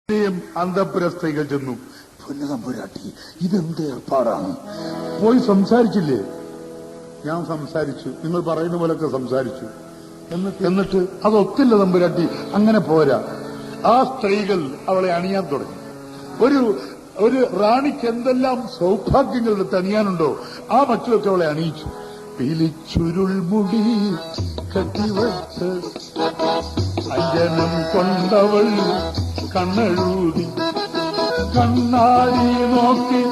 അന്തപ്പുര സ്ത്രീകൾ ചെന്നു. പൊന്നുതമ്പുരാട്ടി, ഇതെന്ത് ഏർപ്പാടാണ്? പോയി സംസാരിച്ചില്ലേ? ഞാൻ സംസാരിച്ചു, നിങ്ങൾ പറയുന്ന പോലൊക്കെ സംസാരിച്ചു. എന്നിട്ട് അതൊത്തില്ല തമ്പുരാട്ടി, അങ്ങനെ പോരാ. ആ സ്ത്രീകൾ അവളെ അണിയാൻ തുടങ്ങി. ഒരു റാണിക്ക് എന്തെല്ലാം സൗഭാഗ്യങ്ങൾ അണിയാനുണ്ടോ ആ മറ്റുമൊക്കെ അവളെ അണിയിച്ചു. പിലിച്ചുരുൾമുടി കട്ടിവച്ച് അഞ്ജനം കൊണ്ടവൾ കണ്ണെഴുതി കണ്ണാടി നോക്കി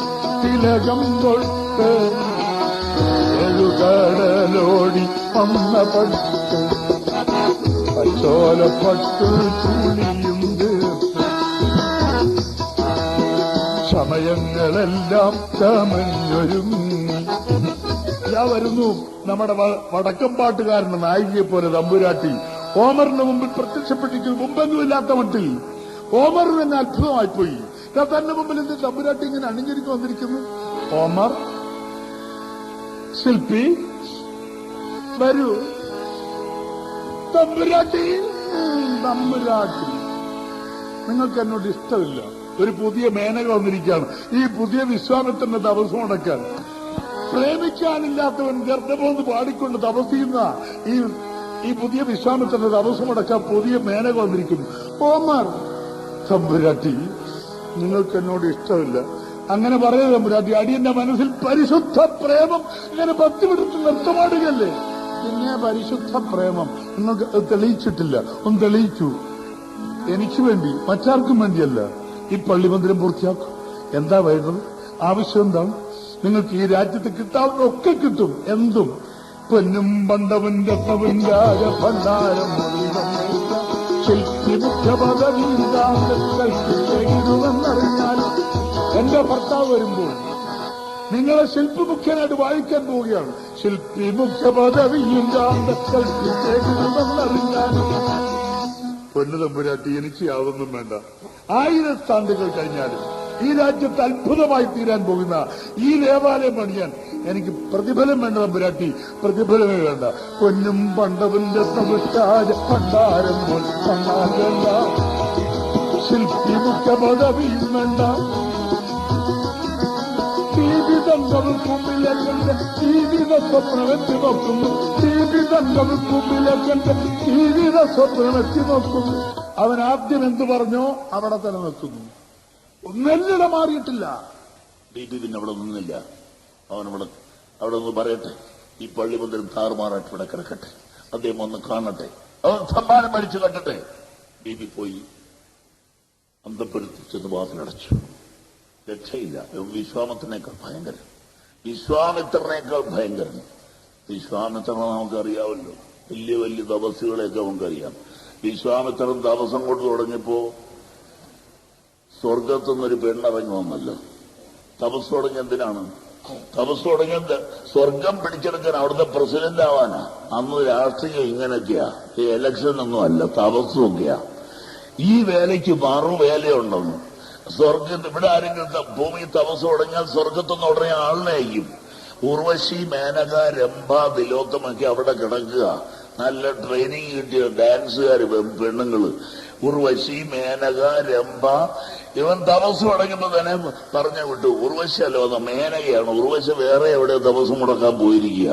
തിലകം തൊട്ട് എഴുകടലോടി വന്ന പട്ട് പച്ചോലപ്പട്ടു ചുളിയും സമയങ്ങളെല്ലാം ചമഞ്ഞൊരുങ്ങി. ഞാൻ വരുന്നു നമ്മുടെ വടക്കം പാട്ടുകാരന്റെ നായികയെ പോലെ തമ്പുരാട്ടി ഓമറിന് മുമ്പിൽ പ്രത്യക്ഷപ്പെട്ടിരിക്കുന്നു. മുമ്പെങ്ങുമില്ലാത്ത മട്ടിൽ ഓമർ തന്നെ അത്ഭുതമായിപ്പോയി. തന്റെ മുമ്പിൽ എന്ത് തമ്പുരാട്ടി ഇങ്ങനെ അണിഞ്ഞിരിച്ചു വന്നിരിക്കുന്നു? ഓമർ, ശില്പി വരൂ. തമ്പുരാട്ടി, നിങ്ങൾക്ക് എന്നോട് ഇഷ്ടമില്ല. ഒരു പുതിയ മേനക വന്നിരിക്കുകയാണ്. ഈ പുതിയ വിശ്വാമിത്രന്റെ തപസ് മുടക്കാൻ. പ്രേമിക്കാനില്ലാത്തവൻ ഗർഭമെന്ന് പാടിക്കൊണ്ട് തപസ് ചെയ്യുന്ന ഈ പുതിയ വിശ്വാമിത്രന്റെ തപസ് മുടക്കാൻ പുതിയ മേനക വന്നിരിക്കുന്നു. ഓമർ, തമ്പുരാട്ടി, നിങ്ങൾക്ക് എന്നോട് ഇഷ്ടമില്ല. അങ്ങനെ പറയുന്നത് തമ്പുരാട്ടി. അടിയന്റെ മനസ്സിൽ പരിശുദ്ധ പ്രേമം ഇങ്ങനെ ഭക്തിവിടുത്ത് നൃത്തമാടുകയല്ലേ. പിന്നെ പരിശുദ്ധ പ്രേമം നിങ്ങൾക്ക് തെളിയിച്ചിട്ടില്ല. ഒന്ന് തെളിയിച്ചു. എനിക്ക് വേണ്ടി, മറ്റാർക്കും വേണ്ടിയല്ല. ഈ പള്ളിമന്ദിരം പൂർത്തിയാക്കും. എന്താ വേണ്ടത്? ആവശ്യം എന്താണ്? നിങ്ങൾക്ക് ഈ രാജ്യത്ത് കിട്ടാവുന്നതൊക്കെ കിട്ടും. എന്തും. പൊന്നും പണ്ടവും രത്നവും രാജഭണ്ഡാരം ശില്പി മുഖ്യപദവിയിടുമെന്നറിഞ്ഞാൽ എന്റെ ഭർത്താവ് വരുമ്പോൾ നിങ്ങളെ ശില്പി മുഖ്യനായിട്ട് വായിക്കാൻ പോവുകയാണ്. ശില്പി മുഖ്യപദവിയും ശില്പിടുമെന്നറിഞ്ഞാൽ പൊന്നു തമ്പുരാട്ടി, എനിക്ക് യാതൊന്നും വേണ്ട. 1000 ആണ്ടുകൾ കഴിഞ്ഞാലും ഈ രാജ്യത്ത് അത്ഭുതമായി തീരാൻ പോകുന്ന ഈ ദേവാലയം പണിയാൻ എനിക്ക് പ്രതിഫലം വേണ്ട തമ്പുരാട്ടി, പ്രതിഫലമേ വേണ്ട. പൊന്നും പണ്ടവും ഭണ്ഡാരം വേണ്ട, ശില്പി മുഖ്യ പദവിയും വേണ്ട. ജീവിതങ്ങളും മുമ്പിലേക്കെന്റെ ജീവിത സ്വപ്നമെത്തി നോക്കുന്നു. ജീവിതങ്ങളും മുമ്പിലേക്കെന്റെ ജീവിത സ്വപ്നമെത്തി നോക്കുന്നു. അവൻ ആദ്യം എന്ത് പറഞ്ഞോ അവിടെ തന്നെ നിൽക്കുന്നു. ഒന്നെല്ലിട മാറിയിട്ടില്ല. പിന്നെ അവിടെ നിന്നില്ല. അവിടെ നിന്ന് പറയട്ടെ, ഈ പള്ളി മുതൽ താറുമാറായിട്ട് ഇവിടെ കിടക്കട്ടെ, അദ്ദേഹം ഒന്ന് കാണട്ടെ, അവൻ സമ്മാനം മരിച്ചു കണ്ടട്ടെ. ബീബി പോയി അന്തപ്പുരത്തിൽ ചെന്ന് വാതിലടച്ചു. രക്ഷയില്ല. വിശ്വാമിത്രനേക്കാൾ ഭയങ്കരൻ. വിശ്വാമിത്രനെ നമുക്കറിയാമല്ലോ. വലിയ വലിയ തപസ്സുകളെയൊക്കെ നമുക്കറിയാം. വിശ്വാമിത്രൻ തപസ്സം കൊണ്ട് തുടങ്ങിയപ്പോ സ്വർഗത്തുനിന്നൊരു പെണ്ണിറങ്ങി വന്നല്ലോ. തപസ് തുടങ്ങി എന്തിനാണ്? തപസ് തുടങ്ങിയത് സ്വർഗം പിടിച്ചെടുക്കാൻ, അവിടുത്തെ പ്രസിഡന്റ് ആവാനാ. അന്ന് രാഷ്ട്രീയം ഇങ്ങനെയൊക്കെയാ. ഈ ഇലക്ഷനൊന്നും അല്ല, തപസ്സുമൊക്കെയാ. ഈ വേലയ്ക്ക് മറുവേലയുണ്ടെന്ന്. സ്വർഗത്ത് ഇവിടെ ആരെങ്കിലും ഭൂമി തപസ് തുടങ്ങിയാൽ സ്വർഗത്തുനിന്ന് ഉടനെ ആളിനെ അയക്കും. ഉർവശി, മേനക, രംഭ, തിലോത്തമൊക്കെ അവിടെ കിടക്കുക. നല്ല ട്രെയിനിങ് കിട്ടിയ ഡാൻസുകാര് പെണ്ണുങ്ങള്. ഉർവശി, മേനക, രംഭ. ഇവൻ തപസ് തുടങ്ങുമ്പോ തന്നെ പറഞ്ഞു വിട്ടു. ഉർവശി അല്ല വന്ന മേനകയാണ്. ഉർവശി വേറെ എവിടെ തപസ് മുടക്കാൻ പോയിരിക്കുക.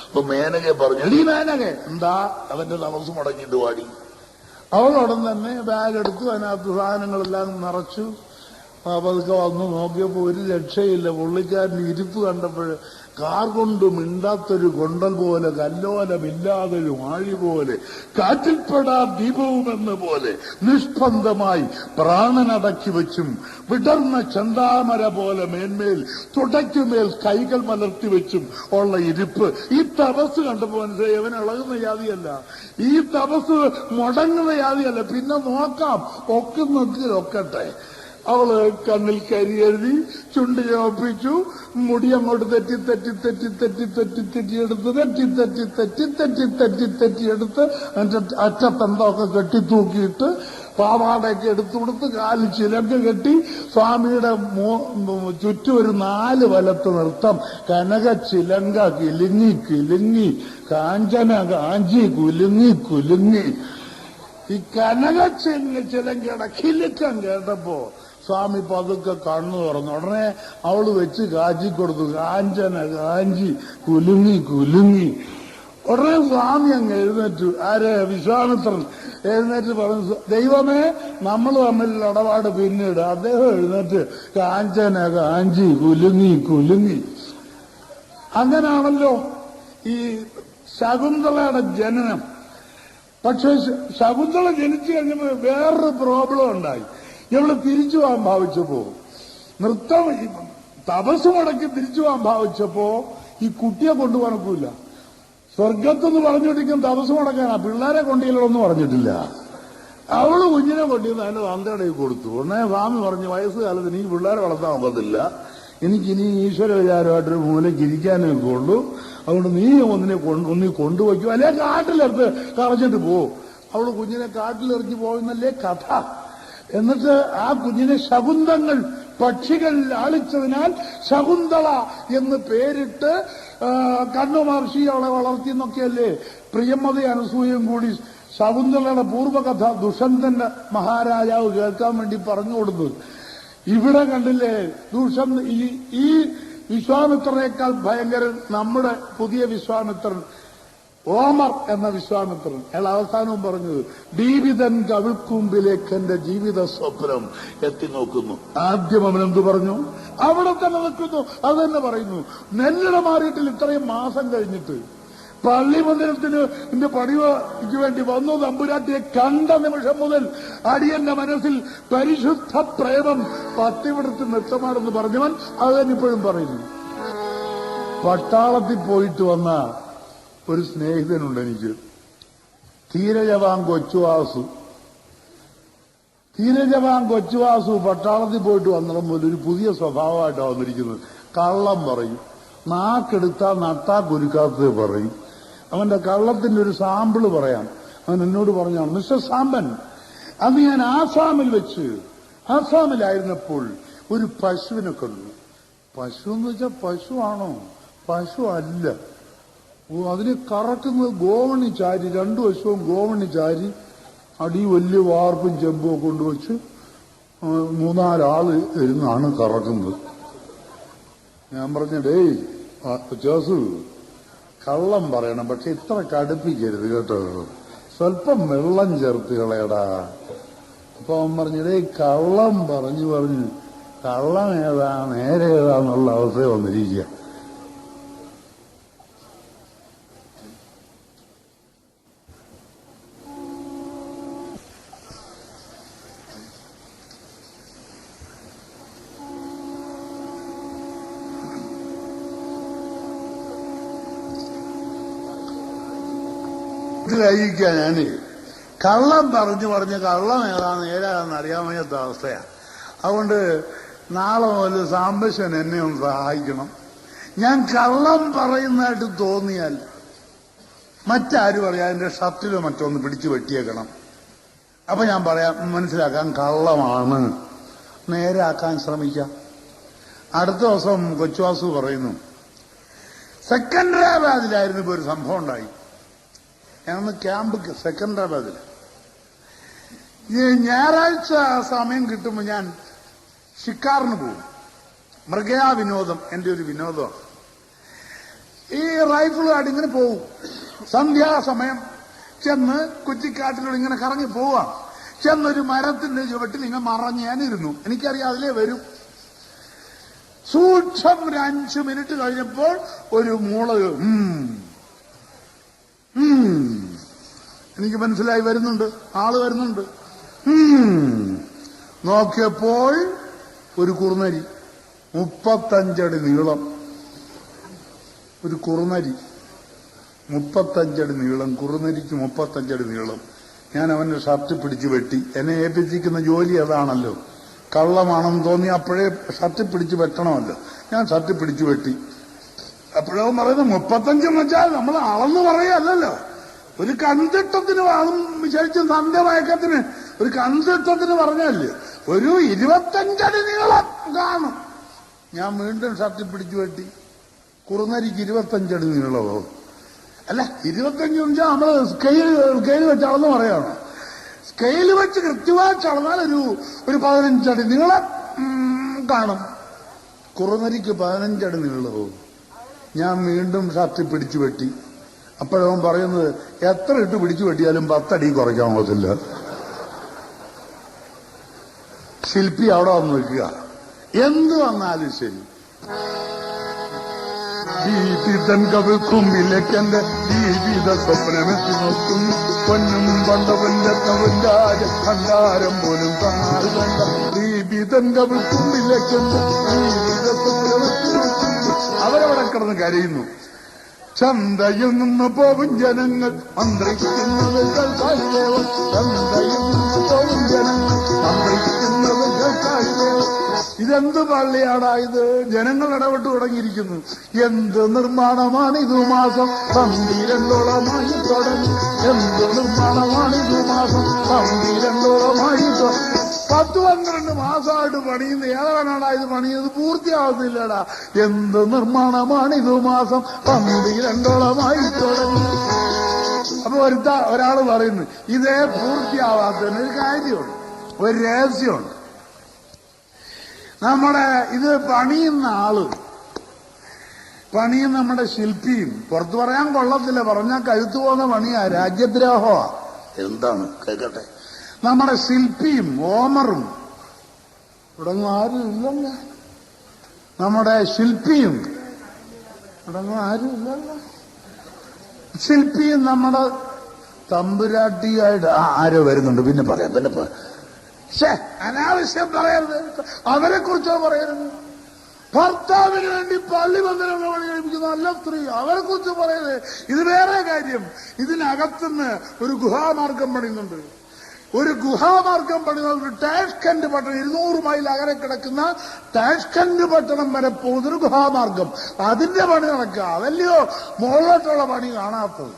അപ്പൊ മേനകയെ പറഞ്ഞു, എടീ മേനക, എന്താ അവന്റെ തപസ് മുടങ്ങിയിട്ട് പാടി. അവളോടൻ തന്നെ ബാഗ് എടുത്തു, അതിനകത്ത് സാധനങ്ങളെല്ലാം നിറച്ചു. പതുക്കെ വന്ന് നോക്കിയപ്പോ ഒരു രക്ഷയില്ല. പുള്ളിക്കാരൻ ഇരിപ്പ് കണ്ടപ്പോൾ കാർ കൊണ്ട് മിണ്ടാത്തൊരു കൊണ്ടൽ പോലെ, കല്ലോലമില്ലാതൊരു ആഴി പോലെ, കാറ്റിൽപ്പെടാ ദീപവുമെന്ന പോലെ നിഷ്പന്ദമായി പ്രാണനടക്കി വെച്ചും വിടർന്ന ചന്താമര പോലെ മേന്മേൽ തുടയ്ക്കുമേൽ കൈകൾ മലർത്തി വെച്ചും ഉള്ള ഇരിപ്പ്. ഈ തപസ് കണ്ടപ്പോ മനസ്സിലായി അവൻ ഇളകുന്ന ജാതിയല്ല, ഈ തപസ് മുടങ്ങുന്ന ജാതിയല്ല. പിന്നെ നോക്കാം, ഒക്കട്ടെ. അവള് കണ്ണിൽ കരി എഴുതി, ചുണ്ട് ചോപ്പിച്ചു, മുടി അങ്ങോട്ട് തെറ്റിയെടുത്ത് അറ്റത്തെന്തൊക്കെ കെട്ടിത്തൂക്കിയിട്ട് പാവാടയൊക്കെ എടുത്തു കൊടുത്ത് കാലിൽ ചിലങ്ക കെട്ടി സ്വാമിയുടെ ചുറ്റും ഒരു 4 വലത്ത് നൃത്തം. കനക ചിലങ്ക കിലുങ്ങി കിലുങ്ങി, കാഞ്ചന കാഞ്ചി കുലുങ്ങി കുലുങ്ങി. ഈ കനകച്ചിലങ്കയുടെ കിലുക്കം കേട്ടപ്പോ സ്വാമി പതുക്കെ കണ്ണു തുറന്നു. ഉടനെ അവള് വെച്ച് കാച്ചിക്കൊടുത്തു. കാഞ്ചന കാഞ്ചി കുലുങ്ങി. ഉടനെ സ്വാമി അങ്ങ് എഴുന്നേറ്റു. ആര്? വിശ്വാമിത്രൻ എഴുന്നേറ്റ് പറഞ്ഞു, ദൈവമേ, നമ്മൾ തമ്മിലുള്ള ഇടപാട് പിന്നീട്. അദ്ദേഹം എഴുന്നേറ്റ് കാഞ്ചന കാഞ്ചി കുലുങ്ങി. അങ്ങനാണല്ലോ ഈ ശകുന്തളയുടെ ജനനം. പക്ഷെ ശകുന്തള ജനിച്ചു കഴിഞ്ഞപ്പോൾ വേറൊരു പ്രോബ്ലം ഉണ്ടായി. ഇവള് തിരിച്ചു പോകാൻ ഭാവിച്ചപ്പോ, തപസ് മുടക്കി തിരിച്ചു പോകാൻ ഭാവിച്ചപ്പോ ഈ കുട്ടിയെ കൊണ്ടുപോകാനൊക്കില്ല. സ്വർഗത്തെന്ന് പറഞ്ഞിരിക്കും തപസ് മുടക്കാനാ, പിള്ളേരെ കൊണ്ടില്ലൊന്നും പറഞ്ഞിട്ടില്ല. അവള് കുഞ്ഞിനെ കൊണ്ടിരുന്ന് അതിന്റെ തന്തയുടെ കൊടുത്തു. ഉടനെ സ്വാമി പറഞ്ഞു, വയസ്സുകാലത്ത് എനിക്ക് പിള്ളേരെ വളർത്താൻ ഒക്കത്തില്ല, എനിക്കിനി ഈശ്വര വിചാരമായിട്ടൊരു മൂലയ്ക്ക് ഇരിക്കാനേ ഉള്ളൂ, അതുകൊണ്ട് നീ ഒന്നി കൊണ്ടുവയ്ക്കും, അല്ലെ കാട്ടിലെടുത്ത് കളഞ്ഞിട്ട് പോവും. അവള് കുഞ്ഞിനെ കാട്ടിലെറിഞ്ഞു പോകുന്നല്ലേ കഥ. എന്നിട്ട് ആ കുഞ്ഞിനെ ശകുന്തങ്ങൾ പക്ഷികൾ ലാളിച്ചതിനാൽ ശകുന്തള എന്ന് പേരിട്ട് കണ്ണു മഹർഷി അവളെ വളർത്തി എന്നൊക്കെയല്ലേ പ്രിയമതി അനസൂയയും കൂടി ശകുന്തളയുടെ പൂർവ്വകഥ ദുഷ്യന്തന്റെ മഹാരാജാവ് കേൾക്കാൻ വേണ്ടി പറഞ്ഞു കൊടുത്തു. ഇവിടെ കണ്ടില്ലേ, ഈ വിശ്വാമിത്രനേക്കാൾ ഭയങ്കരൻ നമ്മുടെ പുതിയ വിശ്വാമിത്രൻ, ഓമർ എന്ന വിശ്വാമിത്രൻ. അയാൾ അവസാനവും പറഞ്ഞത്, ദീപിതൻ കവിൾക്കുമ്പിലേക്ക് എന്റെ ജീവിത സ്വപ്നം എത്തി നോക്കുന്നു. ആദ്യം അവൻ എന്തു പറഞ്ഞു? അവിടെ തന്നെ നിൽക്കുന്നു. അത് തന്നെ പറയുന്നു. നെല്ലിട മാറിയിട്ടിൽ ഇത്രയും മാസം കഴിഞ്ഞിട്ട് പള്ളി മന്ദിരത്തിന് പണിക്ക് വേണ്ടി വന്നു. തമ്പുരാട്ടിയെ കണ്ട നിമിഷം മുതൽ അടിയന്റെ മനസ്സിൽ പരിശുദ്ധ പ്രേമം പത്തിവിടത്ത് നൃത്തമാണെന്ന് പറഞ്ഞവൻ അത് തന്നെ ഇപ്പോഴും പറയുന്നു. പട്ടാളത്തിൽ പോയിട്ട് വന്ന ഒരു സ്നേഹിതനുണ്ട് എനിക്ക്, ധീരജവാൻ കൊച്ചുവാസു. പട്ടാളത്തിൽ പോയിട്ട് വന്നതും മുതൽ ഒരു പുതിയ സ്വഭാവമായിട്ടാണ് വന്നിരിക്കുന്നത്. കള്ളം പറയും, നാക്കെടുത്താ നട്ടാ കുരുക്കാത്തത് പറയും. അവന്റെ കള്ളത്തിന്റെ ഒരു സാമ്പിള് പറയാം. അവൻ എന്നോട് പറഞ്ഞാണ്, മിസ്റ്റർ സാമ്പൻ, അന്ന് ഞാൻ ആസാമിലായിരുന്നപ്പോൾ ഒരു പശുവിനെ കണ്ടു. പശു എന്ന് വെച്ചാൽ പശുവാണോ? പശു അല്ല. അതിന് കറക്കുന്നത് ഗോവണി ചാരി, രണ്ടു വശവും ഗോവണി ചാരി അടി വലിയ വാർപ്പും ചെമ്പും കൊണ്ടുവച്ച് 3-4 ഇരുന്നാണ് കറക്കുന്നത്. ഞാൻ പറഞ്ഞു, ഡേയ് ജോസു, കള്ളം പറയണം, പക്ഷെ ഇത്ര കടുപ്പിക്കരുത് കേട്ടോ, സ്വല്പം വെള്ളം ചേർത്ത് കളയടാ. അപ്പൊ അവൻ പറഞ്ഞു, ഡേയ് കള്ളം പറഞ്ഞു കള്ളം ഏതാ നേരെ ഏതാന്നുള്ള അവസ്ഥ വന്നിരിക്കുക. കഴിക്കാൻ ഞാന് കള്ളം പറഞ്ഞ് കള്ളം ഏതാന്ന് ഏതാന്ന് അറിയാൻ വയ്യാത്ത അവസ്ഥയാണ്. അതുകൊണ്ട് നാളെ മുതൽ സാംബശൻ എന്നെ ഒന്ന് സഹായിക്കണം. ഞാൻ കള്ളം പറയുന്നതായിട്ട് തോന്നിയാൽ മറ്റാരും പറയാം, എന്റെ ഷർട്ടിലോ മറ്റൊന്ന് പിടിച്ചു വെട്ടിയേക്കണം. അപ്പൊ ഞാൻ പറയാം, മനസ്സിലാക്കാൻ കള്ളമാണ്, നേരാക്കാൻ ശ്രമിക്കാം. അടുത്ത ദിവസം കൊച്ചുവാസു പറയുന്നു, സെക്കൻഡറാബാദിലായിരുന്നു ഇപ്പൊ ഒരു സംഭവം ഉണ്ടായി. ഞാനന്ന് ക്യാമ്പ് സെക്കൻഡറാബാദിൽ. ഈ ഞായറാഴ്ച സമയം കിട്ടുമ്പോൾ ഞാൻ ഷിക്കാറിന് പോകും. മൃഗയാ വിനോദം എന്റെ ഒരു വിനോദമാണ്. ഈ റൈഫിളുമായിട്ട് ഇങ്ങനെ പോകും. സന്ധ്യാസമയം ചെന്ന് കുറ്റിക്കാട്ടിലൂടെ ഇങ്ങനെ കറങ്ങി പോവാം. ചെന്നൊരു മരത്തിന്റെ ചുവട്ടിൽ ഇങ്ങനെ മറഞ്ഞ് ഞാനിരുന്നു. എനിക്കറിയാം അതിലേ വരും. സൂക്ഷം ഒരു 5 മിനിറ്റ് കഴിഞ്ഞപ്പോൾ ഒരു മൂള് എനിക്ക് മനസ്സിലായി, വരുന്നുണ്ട്, ആള് വരുന്നുണ്ട്. നോക്കിയപ്പോൾ ഒരു കുറുനരി, 35 അടി നീളം. ഒരു കുറുനരി 35 അടി നീളം, കുറുനരിക്ക് 35 അടി നീളം. ഞാൻ അവന്റെ ഷർട്ട് പിടിച്ചു വെട്ടി. എന്നെ ഏൽപ്പിച്ചിരിക്കുന്ന ജോലി അതാണല്ലോ. കള്ളമാണെന്ന് തോന്നി അപ്പോഴേ ഷർട്ട് പിടിച്ചു വെട്ടണമല്ലോ. ഞാൻ ഷർട്ട് പിടിച്ചു വെട്ടി. അപ്പോഴവൻ പറയുന്നത് 35 വെച്ചാൽ നമ്മൾ അളന്ന് പറയല്ലോ. ഒരു കൺതിട്ടത്തിന് അതും വിശേഷിച്ചും സന്ധ്യമയക്കത്തിന് ഒരു കൺതിട്ടത്തിന് പറഞ്ഞല്ലേ ഒരു 25 അടി നീളം കാണും. ഞാൻ വീണ്ടും ഷർട്ട് പിടിച്ചു വെട്ടി. കുറുനരിക്ക് 25 അടി നീളമോ? അല്ല, 25 വെച്ചാൽ നമ്മള് സ്കെയിൽ വെച്ച് അളന്ന് പറയണം. സ്കെയിൽ വെച്ച് കൃത്യമായി ചളന്നാൽ ഒരു 15 അടി നീളം കാണും. കുറുനരിക്ക് 15 അടി നീളവും. ഞാൻ വീണ്ടും ഷർട്ട് പിടിച്ചു വെട്ടി. അപ്പോഴവൻ പറയുന്നത്, എത്ര ഇട്ട് പിടിച്ചു വെട്ടിയാലും 10 അടി കുറയ്ക്കാൻ പോകത്തില്ല. ശില്പി അവിടെ വന്ന് നിൽക്കുക. എന്ത് വന്നാലും ശരി. ജീവിതം കവിൾക്കുമ്പിലേക്കെന്റെ ജീവിത സ്വപ്നമെത്തി നോക്കും. പൊന്നും പണ്ടവന്റെ തവന്റാര ഭണ്ഡാരം പോലും കാണാതെ കണ്ട ജീവിതം കവിൾക്കുമ്പിലേക്കെന്റെ ജീവിത സ്വപ്നമെത്തി നോക്കും. അവരവിടെ കിടന്ന് കരയുന്നു. ചന്തയിൽ നിന്ന് പോകും ജനങ്ങൾ മന്ത്രിക്കുന്നത് കേൾക്കായില്ലേവോ. ചന്തയിൽ നിന്ന് പോകും ജനങ്ങൾ മന്ത്രിക്കുന്നത് കേൾക്കായില്ലേവോ. ഇതെന്ത് പള്ളിയാടായത്? ജനങ്ങൾ ഇടപെട്ട് തുടങ്ങിയിരിക്കുന്നു. എന്ത് നിർമ്മാണമാണിതു മാസം 12ഓളമായി തുടങ്ങി. എന്ത് നിർമ്മാണമാണിതു മാസം 12ഓളമായി തുടങ്ങി. 10-12 മാസമായിട്ട് പണിയുന്ന ഏതാണാടാ ഇത് പണിയത്? പൂർത്തിയാവുന്നില്ലടാ. എന്ത് നിർമ്മാണമാണിതു മാസം 12ഓളമായി തുടങ്ങി. അപ്പൊ ഒരാള് പറയുന്നു, ഇതേ പൂർത്തിയാവാത്തതിന് ഒരു കാര്യമുണ്ട്, ഒരു രഹസ്യമുണ്ട്. ഇത് പണിയുന്ന നമ്മുടെ ശില്പിയും, പുറത്തു പറയാൻ കൊള്ളത്തില്ല, പറഞ്ഞാൽ കഴുത്തു പോകുന്ന പണിയാ, രാജ്യദ്രോഹമാ. എന്താണ് കേൾക്കട്ടെ. നമ്മുടെ ശില്പിയും ഓമറും തുടങ്ങും ആരും ഇല്ലല്ലോ. നമ്മുടെ ശില്പിയും തുടങ്ങും ആരും ഇല്ലല്ലോ. ശില്പിയും നമ്മുടെ തമ്പുരാട്ടിയായിട്ട് ആരോ വരുന്നുണ്ട്. പിന്നെ പറയാം. അനാവശ്യം പറയരുത്. അവരെ കുറിച്ചോ പറയരുത്. ഭർത്താവിന് വേണ്ടി പള്ളി മന്ദിരങ്ങൾ പണി കഴിപ്പിക്കുന്ന നല്ല സ്ത്രീ, അവരെ കുറിച്ച് പറയരുത്. ഇത് വേറെ കാര്യം. ഇതിനകത്തുനിന്ന് ഒരു ഗുഹാമാർഗം പണിയുന്നുണ്ട്. ഒരു ഗുഹാമാർഗം പണിയുന്ന ഒരു ടാഷ്കന്റ് പട്ടണം, 200 മൈൽ അകലെ കിടക്കുന്ന ടാഷ്കന്റ് പട്ടണം വരെ പോകുന്നൊരു ഗുഹാമാർഗം. അതിന്റെ പണി നടക്കുക. അതല്ലയോ മുകളിലോട്ടുള്ള പണി കാണാത്തത്.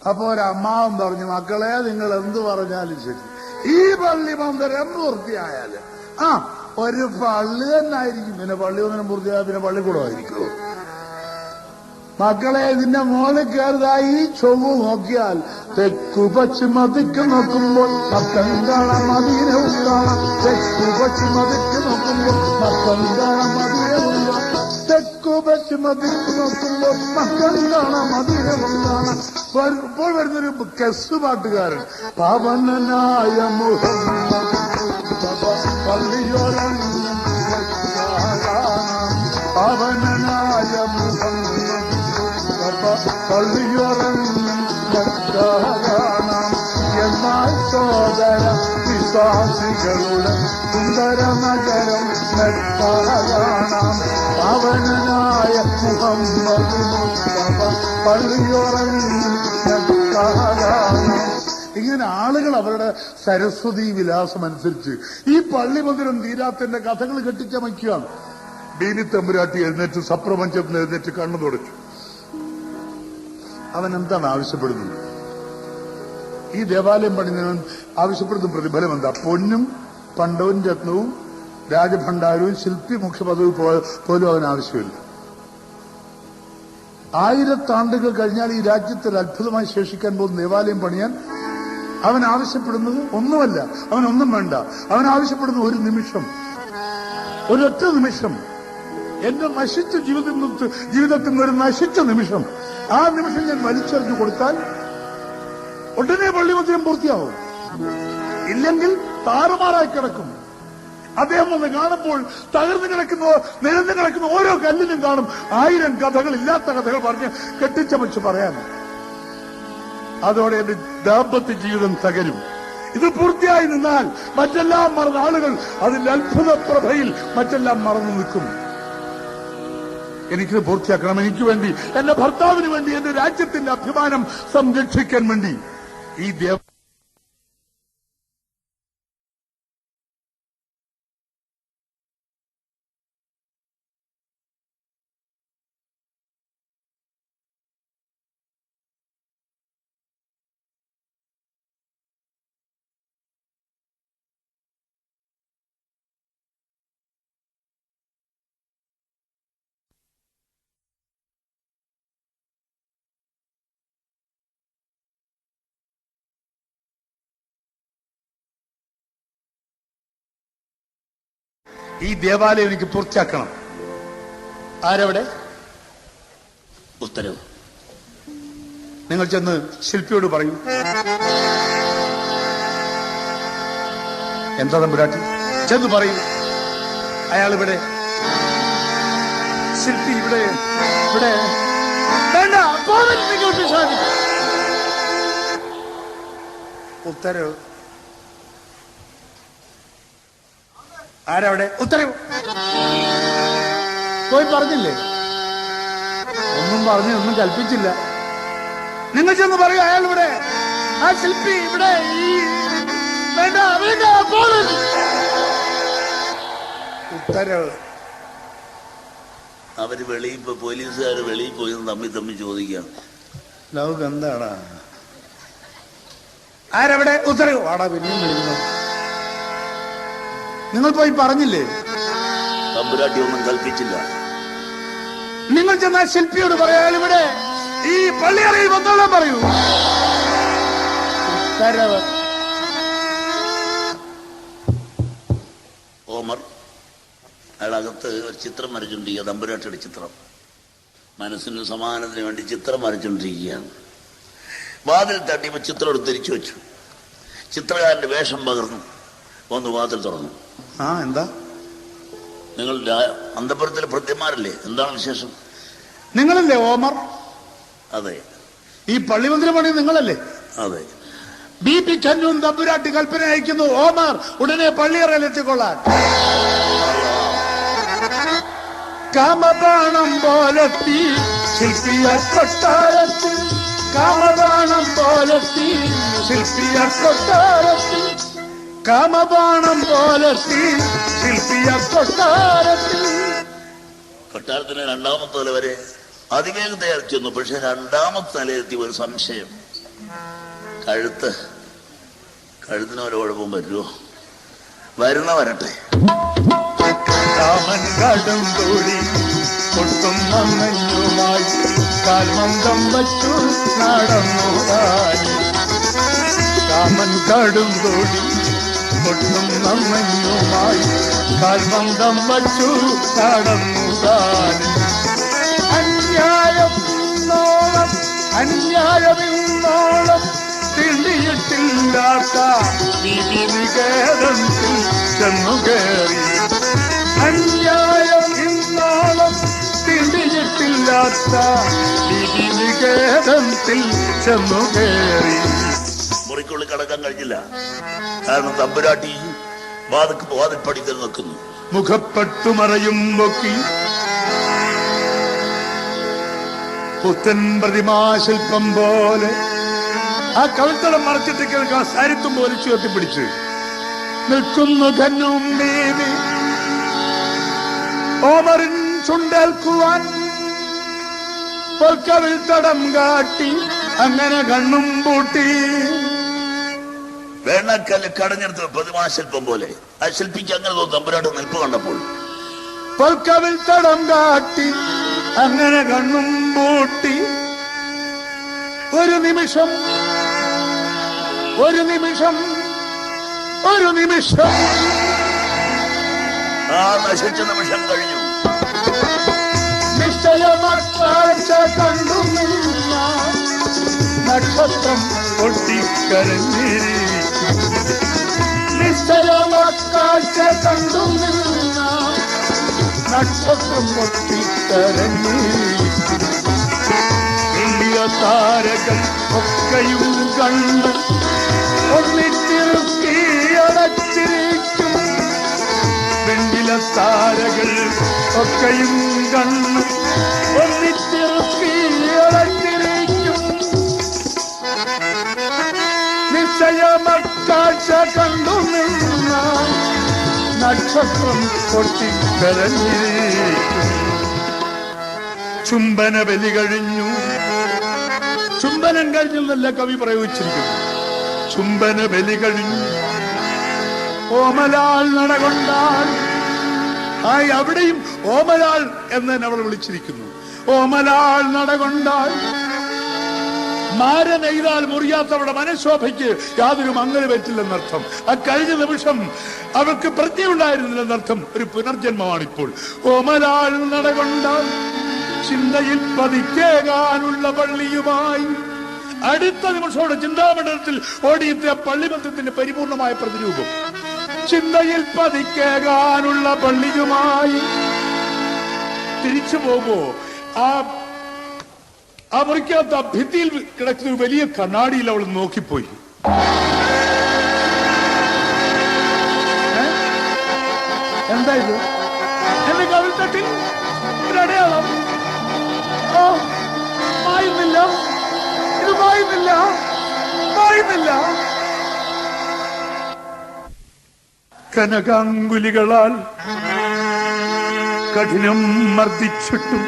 അപ്പൊ ഒരു അമ്മാവൻ പറഞ്ഞു, മക്കളെ നിങ്ങൾ എന്ത് പറഞ്ഞാലും ശരി, ഈ പള്ളി മന്ദിരം പൂർത്തിയായാല് ഒരു പള്ളി തന്നെ ആയിരിക്കും. പിന്നെ പള്ളി ഒന്നിനും പൂർത്തിയായാൽ പിന്നെ പള്ളിക്കൂടമായിരിക്കുമോ? മക്കളെ ഇതിന്റെ മുകളിൽ കയറുതായി ചൊവ്വ നോക്കിയാൽ തെക്കു പശ്ചിമ ദിക്ക് നോക്കുമ്പോൾ മക്കം കാണാം മദീനവും കാണാം. തെക്കു പശ്ചിമ ദിക്ക് നോക്കുമ്പോൾ മക്കം കാണാം മദീനവും കാണാം. തെക്കു പശ്ചിമ ദിക്ക് നോക്കുമ്പോൾ മക്കം കാണാം മദീനവും കാണാം. ഇപ്പോൾ വരുന്നൊരു കെസ് പാട്ടുകാരൻ, പാവനനായ മുഹമ്മദ് പള്ളിയോരം പാവനനായ മുഹമ്മദ് പള്ളിയോറങ്ങും കാണാം. എന്നാൽ സോദര വിശ്വാസികളുടെ സുന്ദര നഗരം കാണാം. പാവനനായ മുഹമ്മദ് മുസ്തഫ പള്ളിയോറങ്ങും കാണാം. ഇങ്ങനെ ആളുകൾ അവരുടെ സരസ്വതി വിലാസം അനുസരിച്ച് ഈ പള്ളി മന്ദിരം തീരാത്തിന്റെ കഥകൾ കെട്ടിച്ചമയ്ക്കുകയാണ്. ബീനി തമ്പുരാട്ടി എഴുന്നേറ്റ് സപ്രപഞ്ചത്തിൽ എഴുന്നേറ്റ് കണ്ണു തുടച്ചു. അവൻ എന്താണ് ആവശ്യപ്പെടുന്നത്? ഈ ദേവാലയം പണിഞ്ഞവൻ ആവശ്യപ്പെടുന്ന പ്രതിഫലം എന്താ? പൊന്നും പണ്ടവും രത്നവും രാജഭണ്ഡാരവും ശില്പി മുഖ്യപദവി പോലും അവൻ ആവശ്യമില്ല. 1000 ആണ്ടുകൾ കഴിഞ്ഞാൽ ഈ രാജ്യത്തിൽ അത്ഭുതമായി ശേഷിക്കാൻ പോകുന്ന ദേവാലയം പണിയാൻ അവൻ ആവശ്യപ്പെടുന്നത് ഒന്നുമല്ല. അവനൊന്നും വേണ്ട. അവൻ ആവശ്യപ്പെടുന്ന ഒരു നിമിഷം, ഒരൊറ്റ നിമിഷം, എന്റെ നശിച്ച ജീവിതത്തിൽ നിന്ന് ഒരു നശിച്ച നിമിഷം, ആ നിമിഷം ഞാൻ വലിച്ചെറിഞ്ഞു കൊടുത്താൽ ഉടനെ പള്ളിമന്ദിരം പൂർത്തിയാവും. ഇല്ലെങ്കിൽ താറുമാറായി കിടക്കും. അദ്ദേഹം വന്ന് കാണുമ്പോൾ നിരന്നു കിടക്കുന്ന ഓരോ കല്ലിനും കാണും 1000 കഥകൾ, ഇല്ലാത്ത കഥകൾ പറഞ്ഞ് കെട്ടിച്ചമച്ച് പറയാൻ. അതോടെ എന്റെ ദാമ്പത്യ ജീവിതം തകരും. ഇത് പൂർത്തിയായി നിന്നാൽ മറ്റെല്ലാം മറന്ന ആളുകൾ അതിന്റെ അത്ഭുത പ്രഭയിൽ മറ്റെല്ലാം മറന്നു നിൽക്കും. എനിക്കിത് പൂർത്തിയാക്കണം. എനിക്ക് വേണ്ടി, എന്റെ ഭർത്താവിന് വേണ്ടി, എന്റെ രാജ്യത്തിന്റെ അഭിമാനം സംരക്ഷിക്കാൻ വേണ്ടി ഈ ഈ ദേവാലയം എനിക്ക് പൂർത്തിയാക്കണം. ആരവിടെ? ഉത്തരവ്. നിങ്ങൾ ചെന്ന് ശില്പിയോട് പറയൂ. എന്താ തമ്പുരാട്ടി? ചെന്ന് പറയൂ. അയാൾ ഇവിടെ, ശില്പി ഇവിടെ. ഇവിടെ വേണ്ട, നിങ്ങൾ പിശാചി. ഉത്തരവ്. ആരവിടെ? ഉത്തരവ്. പോയി പറഞ്ഞില്ലേ? ഒന്നും പറഞ്ഞു, ഒന്നും കൽപ്പിച്ചില്ല. നിങ്ങൾ ചെന്ന് പറയൂ, അയാൾ ഇവിടെ, ആ ശില്പി ഇവിടെ. വേണ്ട, വേണ്ട, ഉത്തരവ്. അവര് വെളിയിൽ പോയി, പോലീസുകാർ വെളിയിൽ പോയി തമ്മിൽ ചോദിക്കാം. ലവ് എന്താടാ? ആരവിടെ? ഉത്തരവ്. വാടാ, പിന്നെയും വിളിക്കുന്നു. നിങ്ങൾ പോയി പറഞ്ഞില്ലേ? തമ്പുരാട്ടി ഒന്നും കൽപ്പിച്ചില്ല. നിങ്ങൾ ചെന്ന ശില്പിയോട് പറയാൻ ഇവിടെ ഈ പള്ളിയറയിൽ വന്നോളാൻ പറയൂ. ഉത്തരവ്. ഓമർ അയാളകത്ത് ഒരു ചിത്രം വരച്ചുകൊണ്ടിരിക്കുക, തമ്പുരാട്ടിയുടെ ചിത്രം. മനസ്സിന് സമാധാനത്തിന് വേണ്ടി ചിത്രം വരച്ചുകൊണ്ടിരിക്കുകയാണ്. വാതിൽ തട്ടിയപ്പോൾ ചിത്രം എടുത്ത് തിരിച്ചു വെച്ചു. ചിത്രകാരന്റെ വേഷം പകർന്നു ഒന്ന് വാതിൽ തുറന്നു. എന്താ? നിങ്ങൾ അന്തപുരത്തിലെ ഭൃത്യന്മാരല്ലേ? എന്താണ് വിശേഷം? നിങ്ങളല്ലേ ഓമർ? അതെ. ഈ പള്ളിമന്ദിരം പണി നിങ്ങളല്ലേ? അതെ. BP ചന്നുവും തമ്പുരാട്ടി കൽപ്പന അയക്കുന്നു, ഓമർ ഉടനെ പള്ളിയറയിൽ എത്തിക്കൊള്ളാൻ. കാമബാണം പോലെത്തി ശില്പിയ കൊട്ടാരത്തിൽ, കാമബാണം പോലെത്തി ശില്പിയ കൊട്ടാരത്തിൽ, കാമബാണം പോലെത്തി ശില്പിയ കൊട്ടാരത്തിൽ. കൊട്ടാരത്തിന് രണ്ടാമത്തെ നില വരെ അതിവേഗത ചെന്നു. പക്ഷെ രണ്ടാമത്തെ നിലയെത്തി ഒരു സംശയം. കഴുത്തിന് ഒരു കുഴപ്പം വരുമോ? വരുന്ന വരട്ടെ. കാമൻ കടുംതോടി കൊട്ടും മഞ്ഞുമായി കാൽമന്ദം വച്ചു നടന്നു താനി. കാമൻ കടുംതോടി കൊട്ടും മഞ്ഞുമായി കാൽമന്ദം വച്ചു നടന്നു താനി. അന്യായമിന്നോളം തിണ്ടിയിട്ടില്ലാത്ത വിധിനികേതത്തിൽ ചെന്നു കയറി. അന്യായം ഇന്നോളം തിണ്ടിയിട്ടില്ലാത്ത വിധിനികേതത്തിൽ ചെന്നു കയറി. മുറിക്കുള്ളിൽ കടക്കാൻ കഴിഞ്ഞില്ല. കാരണം തമ്പുരാട്ടി വാതിൽപ്പടിക്കൽ നിൽക്കുന്നു. മുഖപ്പെട്ടുമറയും പൊക്കി പുത്തൻ പ്രതിമാശില്പം പോലെ ആ കവിൾത്തളം മറച്ചിട്ട് കേൾക്കാൻ സാരിത്വം വലിച്ചു എത്തിപ്പിടിച്ച് നിൽക്കുന്നു ധന്നും ബീവി. ഓമറിൻ ചുണ്ടേൽക്കുവാൻ പൊൽക്കവിൾത്തടം കാട്ടി അങ്ങനെ കണ്ണും പൂട്ടി. വേണക്കല്ല് കടഞ്ഞെടുത്ത് പ്രതിമാശില്പം പോലെ ആ ശില്പിക്ക് അങ്ങനെ തോന്നുന്നു. തമ്പുരാട്ടി നിൽപ്പ് കണ്ടപ്പോൾ പൊൽക്കവിൾത്തടം കാട്ടി അങ്ങനെ കണ്ണും പൂട്ടി. ഒരു നിമിഷം ആ നശിച്ച നിമിഷം കഴിഞ്ഞു. നിശ്ചയമക്കാഴ്ച കണ്ടു നിന്ന നക്ഷത്രം പൊട്ടിക്കരഞ്ഞിരി. നിശ്ചയമക്കാഴ്ച കണ്ടു നിന്ന നക്ഷത്രം പൊട്ടിക്കരഞ്ഞിരി. വലിയ താരകൾ ഒക്കെയും കണ്ട് ഒന്നിച്ചിരുത്തി അടച്ചിരിക്കും. വെണ്ണില താരകൾ ഒക്കെയും കണ്ണ് ഒന്നിച്ചിരുത്തി അടച്ചിരിക്കും. നിശ്ചയമക്കാഴ്ച കണ്ടു നിന്ന നക്ഷത്രം പൊട്ടിക്കരഞ്ഞിരിക്കും. ചുംബന ബലി കഴിഞ്ഞു. ചുംബനം കഴിഞ്ഞെന്നല്ല കവി പ്രയോഗിച്ചിരിക്കുന്നു. ചുംബന ബലി കഴിഞ്ഞു. ഓമലാൾ നടകൊണ്ടാൾ. അവിടെയും ഓമലാൾ എന്ന് അവൾ വിളിച്ചിരിക്കുന്നു. ഓമലാൾ നടകൊണ്ടാൾ. മാര നെയ്താൽ മുറിയാത്തവരുടെ മനഃശോഭയ്ക്ക് യാതൊരു മങ്ങല് പറ്റില്ലെന്നർത്ഥം. ആ കഴിഞ്ഞ നിമിഷം അവർക്ക് പ്രജ്ഞയുണ്ടായിരുന്നില്ലെന്നർത്ഥം. ഒരു പുനർജന്മമാണിപ്പോൾ. ഓമലാൽ നടകൊണ്ട ചിന്തയിൽ പതിക്കേകാനുള്ള പള്ളിയുമായി അടുത്ത നിമിഷത്തോടെ ചിന്താമണ്ഡലത്തിൽ ഓടിയെത്തിയ പള്ളിബന്ധത്തിന്റെ പരിപൂർണമായ പ്രതിരൂപം. ചിന്തയിൽ പതിക്കേകാനുള്ള പള്ളിയുമായി തിരിച്ചു പോകുമ്പോ ആ മുറിക്കകത്ത് ആ ഭിത്തിയിൽ കിടക്കുന്ന വലിയ കണ്ണാടിയിൽ അവൾ നോക്കിപ്പോയി. എന്താ ഇത്? എന്റെ കവിൾത്തട്ടിൽ ഒരടയാളം. മായുന്നില്ല, ഇത് മായുന്നില്ല, മായുന്നില്ല. കനകാങ്കുലികളാൽ കഠിനം മർദ്ദിച്ചിട്ടും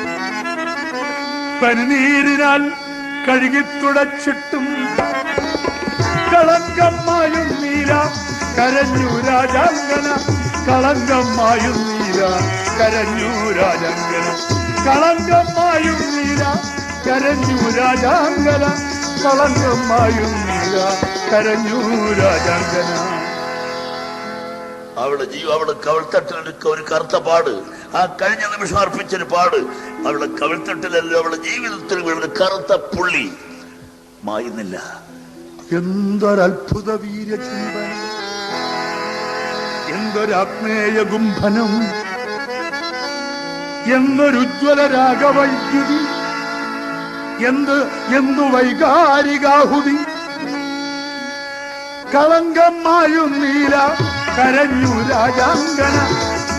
പനിനീരിനാൽ കഴുകിത്തുടച്ചിട്ടും കളങ്കമായും നീല കരഞ്ഞു രാജാങ്കന. കളങ്കമായും നീല കരഞ്ഞു രാജാങ്കന. കളങ്കമായും നീല കരഞ്ഞു രാജാങ്കന. കളങ്കമായും നീല കരഞ്ഞു രാജാങ്കന. അവളുടെ കവിൾത്തട്ടിലെടുക്ക ഒരു കറുത്ത പാട്. ആ കഴിഞ്ഞ നിമിഷം അർപ്പിച്ചൊരു പാട് അവളുടെ കവിൾത്തട്ടിലല്ലോ അവളുടെ ജീവിതത്തിൽ വീഴുന്ന കറുത്ത പുള്ളി മായുന്നില്ല. എന്തൊരത്ഭുത വീര്യചിന്തനം, എന്തൊരാഗ്നേയ ഗുംഭനം, എന്തൊരുജ്വല രാഗവൈദ്യുതി, എന്തു വൈകാരികാഹുതി. കളങ്കമായും നീല കരഞ്ഞു രാജാങ്കന.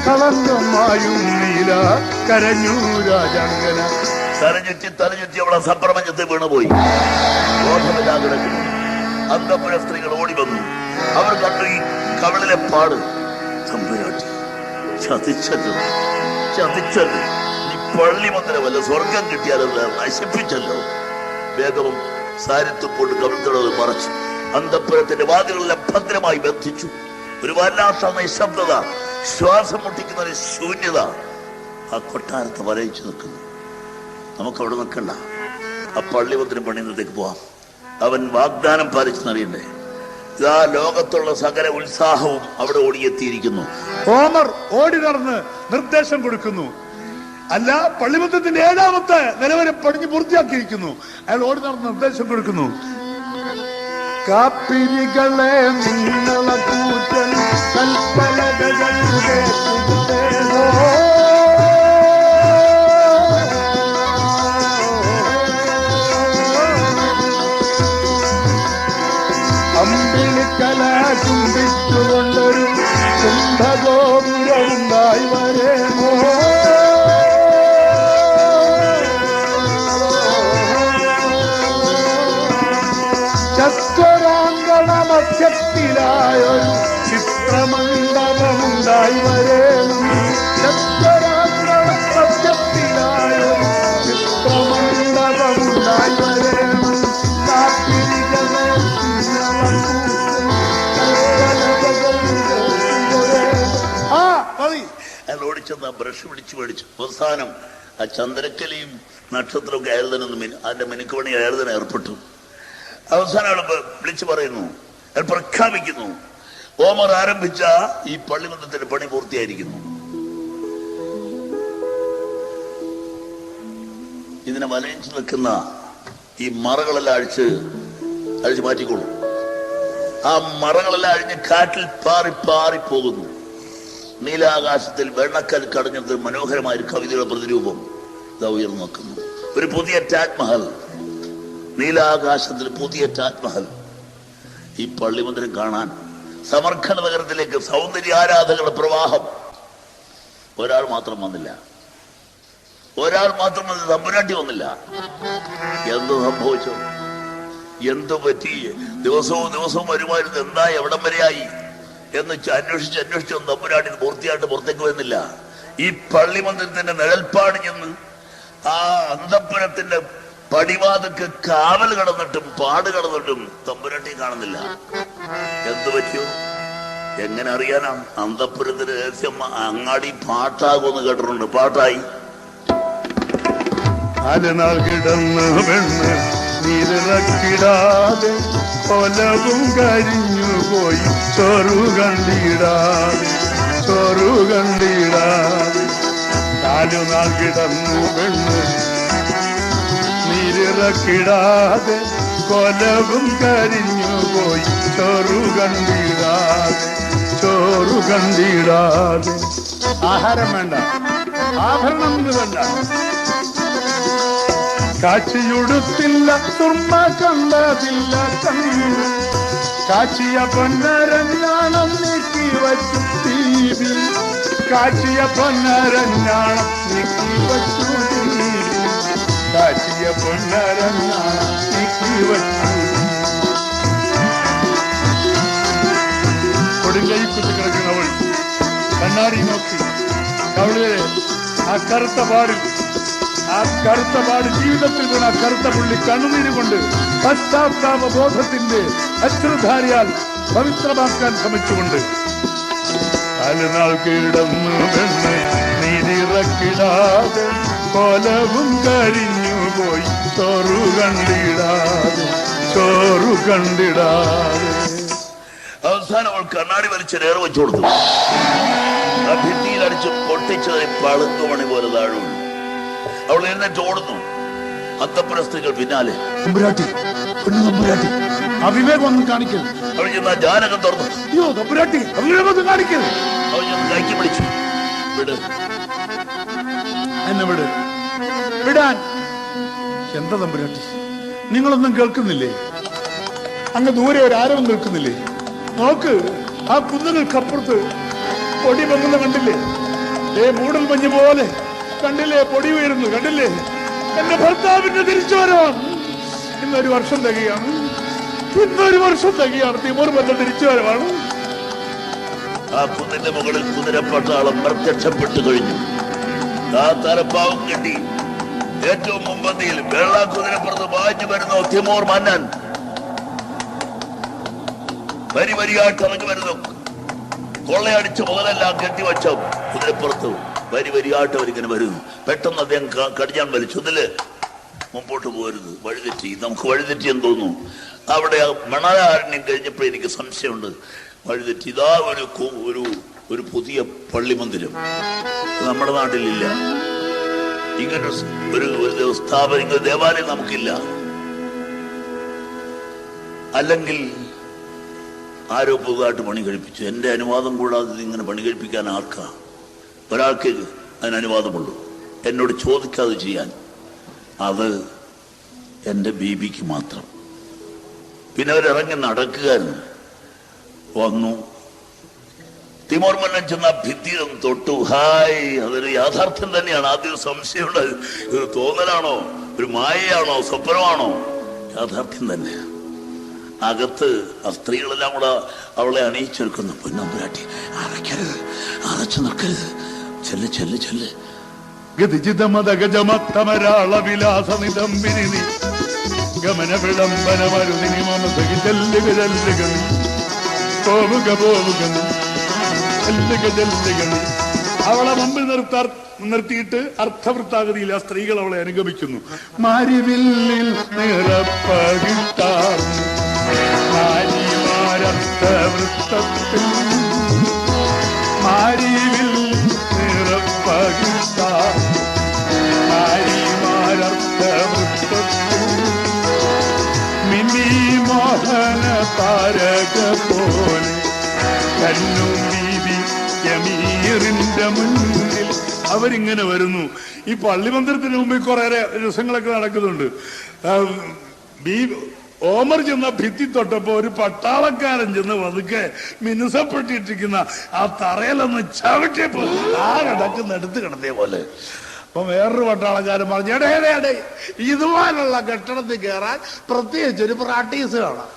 കളങ്കമായും നീല കരഞ്ഞു രാജാങ്കന. തലഞ്ഞുറ്റി അവളെ സപ്രപഞ്ചത്തിൽ വീണുപോയി. ബോധമില്ലാകിടക്കുന്നു. അന്തപുര സ്ത്രീകൾ ഓടി വന്നു. അവർ കണ്ടു ഈ കവിളിലെ പാട്. തമ്പുരാട്ടി, ചതിച്ചല്ലോ, ചതിച്ചല്ലോ. ഈ പള്ളി മന്ദിരം വല്ല സ്വർഗം കിട്ടിയാലത് നശിപ്പിച്ചല്ലോ. വേഗവും സാരിത്തുപ്പോട്ട് കവിൾത്തടവ് മറച്ചു. അന്തപുരത്തിന്റെ വാതിലെല്ലാം ഭദ്രമായി ബന്ധിച്ചു. ഒരു വല്ലാത്ത നിശബ്ദത, ശ്വാസം മുട്ടിക്കുന്ന ഒരു ശൂന്യത ആ കൊട്ടാരത്തെ വരയിച്ചു നിൽക്കുന്നു. നമുക്കവിടെ നിൽക്കണ്ട. ആ പള്ളിമന്ദിരം പണിയുന്നതിലേക്ക് പോവാം. അവൻ വാഗ്ദാനം പാലിച്ചെന്നറിയണ്ടേ? ഇതാ ലോകത്തുള്ള സകല ഉത്സാഹവും അവിടെ ഓടിയെത്തിയിരിക്കുന്നു. ഹോമർ ഓടി നടന്ന് നിർദ്ദേശം കൊടുക്കുന്നു. അല്ല, പള്ളിമന്ദിരത്തിന്റെ 7ാമത്തെ നിലവരെ പണിഞ്ഞ് പൂർത്തിയാക്കിയിരിക്കുന്നു. അയാൾ ഓടി നടന്ന് നിർദ്ദേശം കൊടുക്കുന്നു. കാപ്പിരികളെ നിങ്ങള കൂറ്റൻ കൽപ്പലകൾ അമ്പിളിക്കല ചുംബിച്ചുകൊണ്ടൊരു കുംഭഗോപുരമുണ്ടായി വരേമോ. മധ്യത്തിലായൊരു ചിത്രമണ്ഡപമുണ്ടായി വരേണം. മധ്യത്തിലായൊരു ചിത്രമണ്ഡപമുണ്ടായി വരേണം. ഓടിച്ചെന്ന് ബ്രഷ് പിടിച്ചു മേടിച്ചു. അവസാനം ആ ചന്ദ്രക്കലയും നക്ഷത്രമൊക്കെ അയാൾ തന്നെ അതിന്റെ മിനുക്കുപണി അയാൾ തന്നെ ഏർപ്പെട്ടു. അവസാനം അവൾ വിളിച്ചു പറയുന്നു, പ്രഖ്യാപിക്കുന്നു, ഓമർ ആരംഭിച്ച ഈ പള്ളിമന്ദിരത്തിന്റെ പണി പൂർത്തിയായിരിക്കുന്നു. ഇതിനെ വലയിച്ചു നിൽക്കുന്ന ഈ മറകളെല്ലാം അഴിച്ച് മാറ്റിക്കൊള്ളു. ആ മറകളെല്ലാം അഴിഞ്ഞ് കാറ്റിൽ പാറി പോകുന്നു. നീലാകാശത്തിൽ വെണ്ണക്കൽ കടഞ്ഞത് മനോഹരമായ ഒരു കവിതയുടെ പ്രതിരൂപം ഇതാ ഉയർന്നു നിൽക്കുന്നു. ഒരു പുതിയ താജ്മഹൽ, നീലാകാശത്തിൽ പുതിയ താജ്മഹൽ. ഈ പള്ളിമന്ദിരം കാണാൻ സമർഖണ്ഡ് നഗരത്തിലേക്ക് സൗന്ദര്യ ആരാധകരുടെ പ്രവാഹം. ഒരാൾ മാത്രം വന്നില്ല. തമ്പുരാട്ടി വന്നില്ല. എന്ത് സംഭവിച്ചു? എന്തു പറ്റി? ദിവസവും വരുമായിരുന്നു. എന്താ, എവിടം വരെയായി എന്ന് അന്വേഷിച്ച് തമ്പുരാട്ടി പൂർത്തിയായിട്ട് പുറത്തേക്ക് വരുന്നില്ല. ഈ പള്ളിമന്ദിരത്തിന്റെ നിഴൽപ്പാട് ചെന്ന് ആ അന്തപുരത്തിന്റെ പടിവാതിക്ക് കാവൽ കടന്നിട്ടും പാട് കടന്നിട്ടും തമ്പുരാട്ടി കാണുന്നില്ല. എന്തു പറ്റിയോ? എങ്ങനെ അറിയാനാ? അന്തപുരത്തിന്റെ രഹസ്യം അങ്ങാടി പാട്ടാകുമെന്ന് കേട്ടിട്ടുണ്ട്. പാട്ടായി അലനാൾ കിടന്ന് പെണ്ണ് നീരിറക്കിടാതെ കൊലവും കരിഞ്ഞുപോയി ചോറു കണ്ടിടാതെ കാലുനാൾ കിടന്നു പെണ്ണ് നീരിറക്കിടാതെ കൊലവും കരിഞ്ഞുപോയി ചോറു കണ്ടിടാതെ ആഹാരം വേണ്ട, ആഭരണം വേണ്ട, കാച്ചിയുടുത്തില്ല, തുമ്മ കണ്ടതില്ല, കാച്ചിയ പൊന്നരഞ്ഞാണം നീക്കി വച്ചു ദീപി, കാച്ചിയ പൊന്നരഞ്ഞാണം നീക്കി വച്ചു ദീപി, കാച്ചിയ പൊന്നരഞ്ഞാണം നീക്കി വച്ചു. കൊടുങ്കൈ കുത്തി കിടക്കുന്നവൾ കണ്ണാടി നോക്കി കവളിലെ ആ കറുത്ത പാട് ജീവിതത്തിൽ വീണ കറുത്ത പുള്ളി കണ്ണുനീര് കൊണ്ട് പശ്ചാത്താപ ബോധത്തിന്റെ അശ്രുധാരയാൽ പവിത്രമാക്കാൻ ശ്രമിച്ചുകൊണ്ട് കാലുനാൾ കിടന്നു പെണ്ണ് നീരിറക്കിടാതെ കൊലവും കരിഞ്ഞുപോയി ചോറു കണ്ടിടാതെ. അവസാനം അവൾ കണ്ണാടി വലിച്ച് നേരെ വെച്ചു കൊടുത്തു. ആ ഭിത്തിയിൽ അടിച്ച് പൊട്ടിച്ചതിന് പളുങ്കുമണി പോലെ താഴുന്നു. അവൾ എന്നിട്ട് ഓടുന്നു. അന്തപ്പുര സ്ത്രീകൾ പിന്നാലെ. അവിവേകം ഒന്നും കാണിക്കൽ. അവൾ ചെന്ന് ആ ജാലകം തുറന്നു. അയ്യോ തമ്പുരാട്ടി, അവിവേകം ഒന്നും കാണിക്കൽ. അവൾ ചെന്ന് കൈക്ക് പിടിച്ചു. എന്നെ വിടാൻ. എന്താ തമ്പുരാട്ടി, നിങ്ങളൊന്നും കേൾക്കുന്നില്ലേ? അങ്ങ് ദൂരെ ഒരു ആരവം നിൽക്കുന്നില്ലേ? നോക്ക്, ആ കുന്നുകൾക്കപ്പുറത്ത് പൊടി പൊങ്ങുന്ന കണ്ടില്ലേ? മൂടൽ മഞ്ഞ് പോലെ കണ്ടില്ലേ? പൊടി ഉയരുന്നു കണ്ടില്ലേ? എന്റെ ഭർത്താവിന്റെ തിരിച്ചു വരവാണ്. ഇന്നൊരു വർഷം തികയാണ്. തിമൂർ ബന്ധം തിരിച്ചു വരവാണ്. ആ കുന്നിന്റെ മുകളിൽ കുതിരപ്പട്ടാളം പ്രത്യക്ഷപ്പെട്ടു കഴിഞ്ഞു. ആ തലപ്പാവും കെട്ടി ഏറ്റവും മുമ്പന്തിയിൽ വെള്ള കുതിരപ്പുറത്ത് വായിച്ചു വരുന്നു തിമൂർ മന്നൻ. വരിയായിട്ട് ഇറങ്ങി വരുന്നു. കൊള്ളയടിച്ച് മുതലെല്ലാം കെട്ടിവച്ച കുതിരപ്പുറത്ത് വരിയായിട്ട് അവരിങ്ങനെ വരുന്നു. പെട്ടെന്ന് അദ്ദേഹം കടിഞ്ഞാൻ വലിച്ചു. ഇതില് മുമ്പോട്ട് പോരുത്, വഴിതെറ്റി. നമുക്ക് വഴിതെറ്റിയെന്ന് തോന്നുന്നു. അവിടെ മണലാരണ്യം കഴിഞ്ഞപ്പോൾ എനിക്ക് സംശയമുണ്ട്, വഴിതെറ്റി. ഇതാ ഒരു പുതിയ പള്ളി മന്ദിരം നമ്മുടെ നാട്ടിലില്ല. ഇങ്ങനെ ഒരു സ്ഥാപനം, ഇങ്ങനെ ദേവാലയം നമുക്കില്ല. അല്ലെങ്കിൽ ആരോ പുതുതായിട്ട് പണി കഴിപ്പിച്ചു. എന്റെ അനുവാദം കൂടാതെ ഇങ്ങനെ പണി കഴിപ്പിക്കാൻ ഒരാൾക്ക് അതിന് അനുവാദമുള്ളൂ, എന്നോട് ചോദിക്കാതെ ചെയ്യാൻ. അത് എന്റെ ബീബിക്ക് മാത്രം. പിന്നെ അവരിറങ്ങി നടക്കുകയായിരുന്നു. വന്നു. തിമോർ മന്നൻ ചെന്ന ഭിത്തിയും തൊട്ടു. ഹായ്, അതൊരു യാഥാർത്ഥ്യം തന്നെയാണ്. ആദ്യം സംശയമുണ്ട്, ഇത് തോന്നലാണോ, ഒരു മായയാണോ, സ്വപ്നമാണോ? യാഥാർത്ഥ്യം തന്നെയാണ്. അകത്ത് ആ സ്ത്രീകളെല്ലാം കൂടെ അവളെ അണിയിച്ചെടുക്കുന്നു. പൊന്നമ്പുരാട്ടി, അറയ്ക്കരുത്, അറച്ചു നിൽക്കരുത്, ചെല്ല് ചെല്ല് ചെല്ല്. ഗതിജിതമതഗജമത്തമരാളവിലാസനിതംബിനി ഗമന വിളംബന മരുതിനി മമസകി ചെല്ലുക ചെല്ലുക പോവുക പോവുക ചെല്ലുക ചെല്ലുക. അവളെ മുമ്പിൽ നിർത്തിയിട്ട് അർത്ഥവൃത്താഗതിയിൽ ആ സ്ത്രീകൾ അവളെ അനുഗമിക്കുന്നു. മാരിവില്ലിൽ നിറപ്പകിട്ടാർ മാരിമാരർത്ഥവൃത്തത്തിൽ മാരിവിൽ നിറപ്പകിട്ടാർ മാരിമാരർത്ഥവൃത്തത്തിൽ മിനി മോഹന താരക പോലെ കണ്ണും ബീബി യമീറിന്റെ മുന്നിൽ അവരിങ്ങനെ വരുന്നു. ഈ പള്ളി മന്ദിരത്തിന് മുമ്പിൽ കുറെ രസങ്ങളൊക്കെ നടക്കുന്നുണ്ട്. ഓമർ ചെന്ന ഭിത്തി തൊട്ടപ്പോ ഒരു പട്ടാളക്കാരൻ ചെന്ന് വതുക്കെ മിനുസപ്പെട്ടിട്ടിരിക്കുന്ന ആ തറയിലൊന്ന് ചവിട്ടിയപ്പോ ആ കിടക്കുന്ന എടുത്ത് കിടത്തിയ പോലെ. അപ്പൊ വേറൊരു പട്ടാളക്കാരൻ പറഞ്ഞു, എടേ ഇതുപോലുള്ള കെട്ടിടത്തിൽ കയറാൻ പ്രത്യേകിച്ച് ഒരു പ്രാക്ടീസ് കാണാം.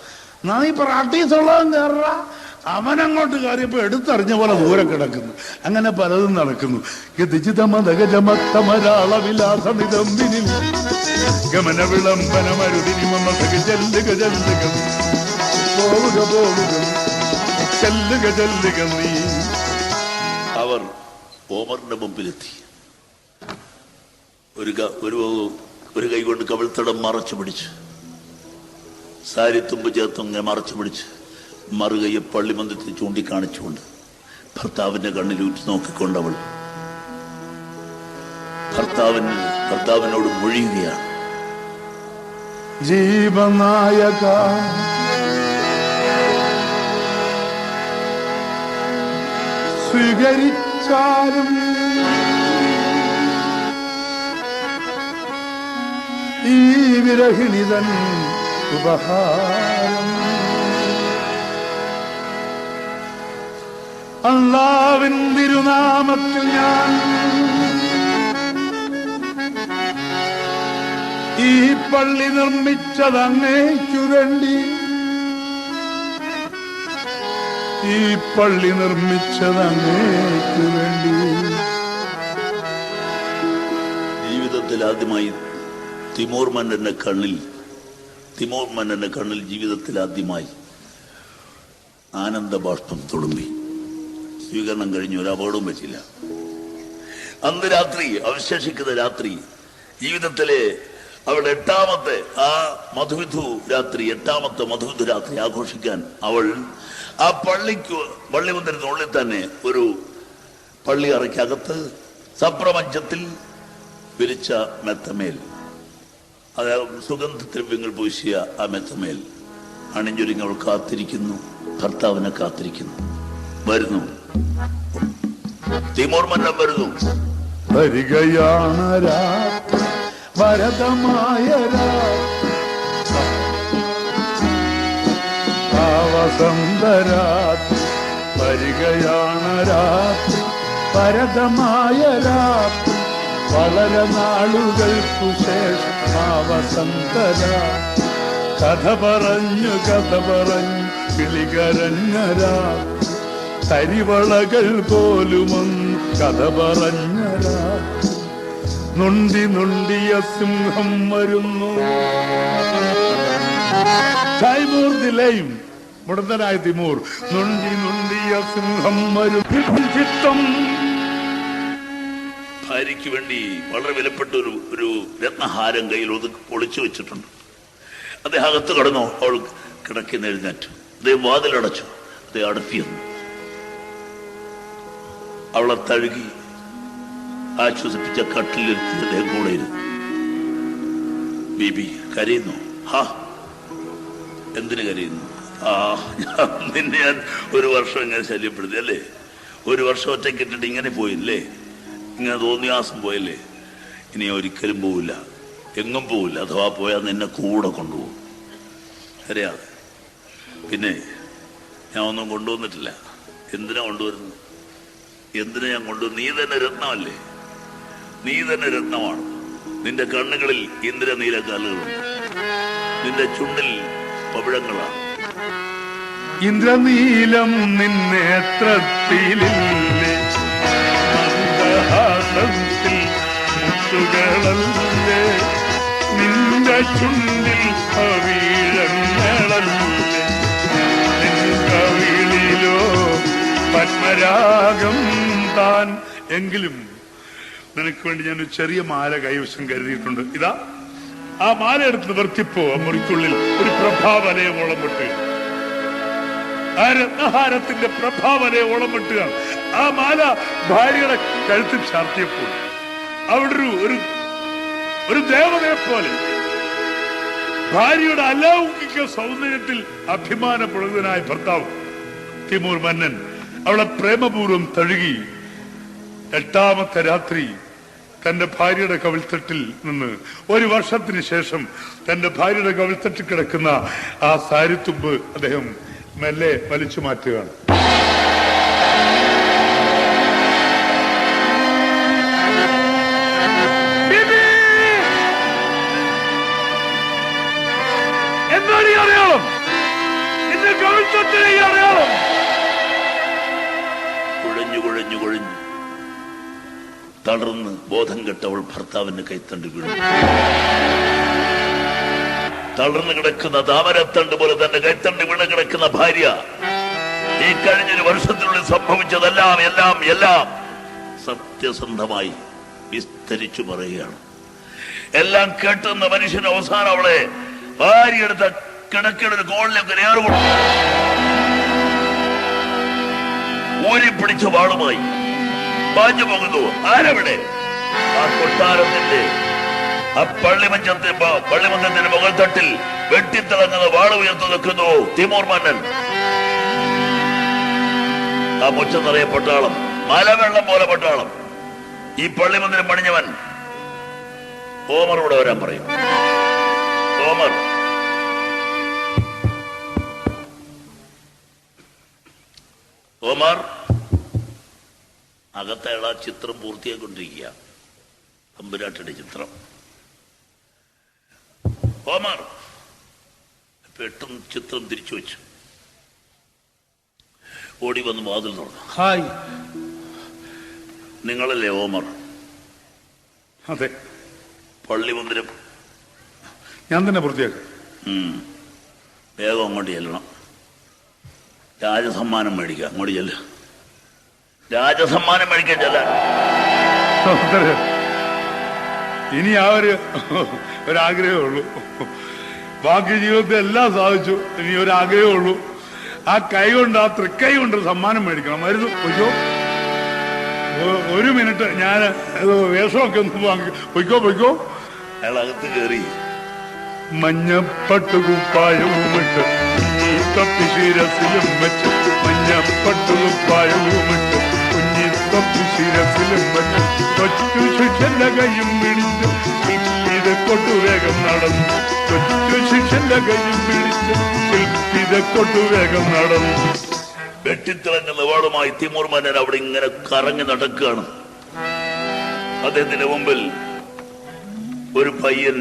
നാ ഈ പ്രാക്ടീസ് ഉള്ളതും കയറാ. അവനങ്ങോട്ട് കയറിയപ്പോ എടുത്തറിഞ്ഞ പോലെ ദൂരെ കിടക്കുന്നു. അങ്ങനെ പലതും നടക്കുന്നു. ഗമന വിളംബന മരുതിനി മമസകി ചെല്ലുക ചെല്ലുക പോവുക പോവുക ചെല്ലുക ചെല്ലുക നീ. അവർ ഓമറിന്റെ മുമ്പിലെത്തി. ഒരു കൈ കൊണ്ട് കവിൾത്തടം മറച്ചു പിടിച്ചു. സാരിത്തുമ്പ് ചേർത്തങ്ങെ മറച്ചു പിടിച്ച് മറുകയെ പള്ളിമന്ദിരത്തിൽ ചൂണ്ടിക്കാണിച്ചുകൊണ്ട് ഭർത്താവിന്റെ കണ്ണിലൂറ്റി നോക്കിക്കൊണ്ടവൾ ഭർത്താവിനോട് മൊഴിയുകയാണ്. ജീവനായക സ്വീകരിച്ചാലും ഈ വിരഹിണിതൻ ഉപഹാരം അല്ലാഹുവിൻ തിരുനാമത്തിൽ ഞാൻ ഈ പള്ളി നിർമ്മിച്ചത് അങ്ങേക്കു വേണ്ടി, ഈ പള്ളി നിർമ്മിച്ചത് അങ്ങേക്കു വേണ്ടി. ജീവിതത്തിൽ ആദ്യമായി തിമോർ മന്നന്റെ കണ്ണിൽ ജീവിതത്തിൽ ആദ്യമായി ആനന്ദബാഷ്പം തുളുമ്പി. സ്വീകരണം കഴിഞ്ഞു, ഒരു അപകടവും പറ്റില്ല. അന്ന് രാത്രി, അവശേഷിക്കുന്ന രാത്രി, ജീവിതത്തിലെ അവളുടെ എട്ടാമത്തെ മധുവിധു രാത്രി ആഘോഷിക്കാൻ അവൾ ആ പള്ളി മന്ദിരത്തിനുള്ളിൽ തന്നെ ഒരു പള്ളി അറയ്ക്കകത്ത് സപ്രപഞ്ചത്തിൽ വിരിച്ച മെത്തമേൽ, അതായത് സുഗന്ധദ്രവ്യങ്ങൾ പൂശിയ ആ മെത്തമേൽ അണിഞ്ഞൊരുങ്ങി അവൾ കാത്തിരിക്കുന്നു, ഭർത്താവിനെ കാത്തിരിക്കുന്നു. വരുന്നു, തിമോർ മന്നൻ വരുന്നു. വരികയാണ് ഭരതമായ വസന്തരാത്രി, വരികയാണ് രാത്രി ഭരതമായ രാത്രി, വളരെ നാളുകൾക്കു ശേഷം ആ വസന്തരാത്രി. കഥ പറഞ്ഞു കിളികരഞ്ഞ രാത്രി, കരിവളകൾ പോലുമൊന്ന് കഥ പറഞ്ഞ രാത്രി. നൊണ്ടിയ സിംഹം വരുന്നു. തൈമൂർ ദിലയും മുടന്തനായ തിമൂർ. നൊണ്ടിയ സിംഹം വരുന്നു. ഭാര്യയ്ക്ക് വേണ്ടി വളരെ വിലപ്പെട്ട ഒരു രത്നഹാരം കയ്യിൽ ഒളിച്ചു വെച്ചിട്ടുണ്ട്. അദ്ദേഹം അകത്ത് കടന്നു. അവൾ കിടക്കുന്ന എഴുന്നേറ്റു. അദ്ദേഹം വാതിലടച്ചു. അദ്ദേഹം അടുപ്പിയെന്നു. അവളെ തഴുകി ആശ്വസിപ്പിച്ച കട്ടിലിരുത്തി അദ്ദേഹം കൂടെ ഇരുന്നു. ബീബി കരയുന്നു. എന്തിനു കരയുന്നു? നിന്നെ ഞാൻ ഒരു വർഷം ഇങ്ങനെ ശല്യപ്പെടുത്തി അല്ലേ? ഒരു വർഷം ഒറ്റക്കിട്ടിട്ട് ഇങ്ങനെ പോയില്ലേ? ഇങ്ങനെ തോന്നിയാസം പോയല്ലേ? ഇനി ഒരിക്കലും പോവില്ല, എങ്ങും പോവില്ല. അഥവാ പോയാൽ നിന്നെ കൂടെ കൊണ്ടുപോകും. അറിയാതെ. പിന്നെ ഞാൻ ഒന്നും കൊണ്ടുവന്നിട്ടില്ല. എന്തിനാ കൊണ്ടുവരുന്നു? എന്തിനാ ഞാൻ കൊണ്ടുവന്നു? നീ തന്നെ രത്നമല്ലേ? നീ തന്നെ രത്നമാണ്. നിന്റെ കണ്ണുകളിൽ ഇന്ദ്രനീലക്കാലുകളുണ്ട്. നിന്റെ ചുണ്ടിൽ പവിഴങ്ങളാണ്. ഇന്ദ്രനീലം നിന്നേത്രത്തിലില്ലേ, മുത്തുകളല്ലേ, നിന്റെ ചുണ്ടിൽ പവിഴങ്ങളല്ലേ, കവിളിലോ പത്മരാഗം താൻ. എങ്കിലും നിനക്ക് വേണ്ടി ഞാനൊരു ചെറിയ മാല കൈവശം കരുതിയിട്ടുണ്ട്. ഇതാ, ആ മാല എടുത്ത് നിവർത്തിപ്പോ ആ മുറിക്കുള്ളിൽ ഒരു പ്രഭാവലയോളം വിട്ടുക. ആ രത്നഹാരത്തിന്റെ പ്രഭാവലയോളം വിട്ടുക. ആ മാല ഭാര്യയുടെ കഴുത്തിൽ ചാർത്തിയപ്പോൾ അവിടെ ഒരു ദേവതയെ പോലെ ഭാര്യയുടെ അലൗകിക സൗന്ദര്യത്തിൽ അഭിമാനപ്പെടുന്നതിനായ ഭർത്താവ് തിമൂർ മന്നൻ അവളെ പ്രേമപൂർവ്വം തഴുകി. എട്ടാമത്തെ രാത്രി തന്റെ ഭാര്യയുടെ കവിൾത്തട്ടിൽ നിന്ന് ഒരു വർഷത്തിന് ശേഷം തന്റെ ഭാര്യയുടെ കവിൾത്തട്ടിൽ കിടക്കുന്ന ആ സാരിത്തുമ്പ് അദ്ദേഹം മെല്ലെ വലിച്ചു മാറ്റുകയാണ്. എന്താണ് ഈ അടയാളം? നിന്റെ കവിൾത്തട്ടിലെ ഈ അടയാളം? കുഴഞ്ഞു തളർന്ന് ബോധം കെട്ടവൾ ഭർത്താവിന്റെ കൈത്തണ്ട് വീണു. തളർന്നു കിടക്കുന്ന താമരത്തണ്ട് പോലെ തന്റെ കൈത്തണ്ട് വീണ് കിടക്കുന്ന ഭാര്യ ഈ കഴിഞ്ഞൊരു വർഷത്തിനുള്ളിൽ സംഭവിച്ചതെല്ലാം എല്ലാം സത്യസന്ധമായി വിസ്തരിച്ചു പറയുകയാണ്. എല്ലാം കേട്ടുന്ന മനുഷ്യൻ അവസാനം അവളെ ഭാര്യയെടുത്ത കിടക്കയുടെ ഒരു കോളിലേക്ക് ഏറ് കൊടുത്തു. ഊരിപ്പിടിച്ച വാളുമായി പാഞ്ഞു പോകുന്നു. ആരവിടെ? ആ കൊട്ടാരത്തിന്റെ ആ പള്ളിമഞ്ചത്തിന്റെ മുകൾ തട്ടിൽ വെട്ടിത്തിളങ്ങുന്ന വാള് ഉയർന്നു നിൽക്കുന്നു തിമൂർ മന്നൻ. ആ മുറ്റം നിറയെ പട്ടാളം, മലവെള്ളം പോലെ പട്ടാളം. ഈ പള്ളിമന്ദിരം പണിഞ്ഞവൻ ഓമറോട് വരാൻ പറയും. ഓമർ ഓമർ അകത്തയാൾ ചിത്രം പൂർത്തിയായിക്കൊണ്ടിരിക്കുക. തമ്പുരാട്ടിയുടെ ചിത്രം. ഓമർ പെട്ടെന്ന് ചിത്രം തിരിച്ചു വെച്ചു. ഓടി വന്ന് വാതിൽ തുറന്നു. ഹായ്, നിങ്ങളല്ലേ ഓമർ? അതെ. പള്ളിമന്ദിരം ഞാൻ തന്നെ പൂർത്തിയാക്കാം. വേഗം അങ്ങോട്ട് ചെല്ലണം. രാജസമ്മാനം മേടിക്കാം. അങ്ങോട്ട് ചെല്ല. രാജസമ്മാനം മേടിക്കാൻ ചെല്ലാൻ. ഇനി ആ ഒരാഗ്രഹമേ ഉള്ളൂ. ബാക്കി ജീവിതത്തിൽ എല്ലാം സാധിച്ചു. ഇനി ഒരാഗ്രഹമേ ഉള്ളൂ. ആ കൈ കൊണ്ട്, ആ തൃക്കൈ കൊണ്ട് സമ്മാനം മേടിക്കണം. മരുന്ന് പൊയ്ക്കോ. ഒരു മിനിറ്റ്, ഞാൻ വേഷമൊക്കെ ഒന്ന് വാങ്ങി. പൊയ്ക്കോ. അയാൾ അകത്ത് കയറി മഞ്ഞപ്പട്ടുകുപ്പായവും ഇട്ട് കുഞ്ഞി ശിരസിലും വെച്ച്, മഞ്ഞപ്പട്ടുകുപ്പായവും ഇട്ട് കുഞ്ഞി ശിരസിലും വെച്ച്, കൊച്ചു ശിഷ്യന്റെ കൈയും പിടിച്ച് ശില്പിത കൊട്ടുവേഗം നടന്നു. കൊച്ചു ശിഷ്യന്റെ കൈയും പിടിച്ച് ശില്പിത കൊട്ടുവേഗം നടന്നു. വെട്ടിത്തിളങ്ങുന്ന വാളുമായി തിമൂർ മന്നൻ അവിടെ ഇങ്ങനെ കറങ്ങി നടക്കുകയാണ്. അദ്ദേഹത്തിന്റെ മുമ്പിൽ ഒരു പയ്യൻ,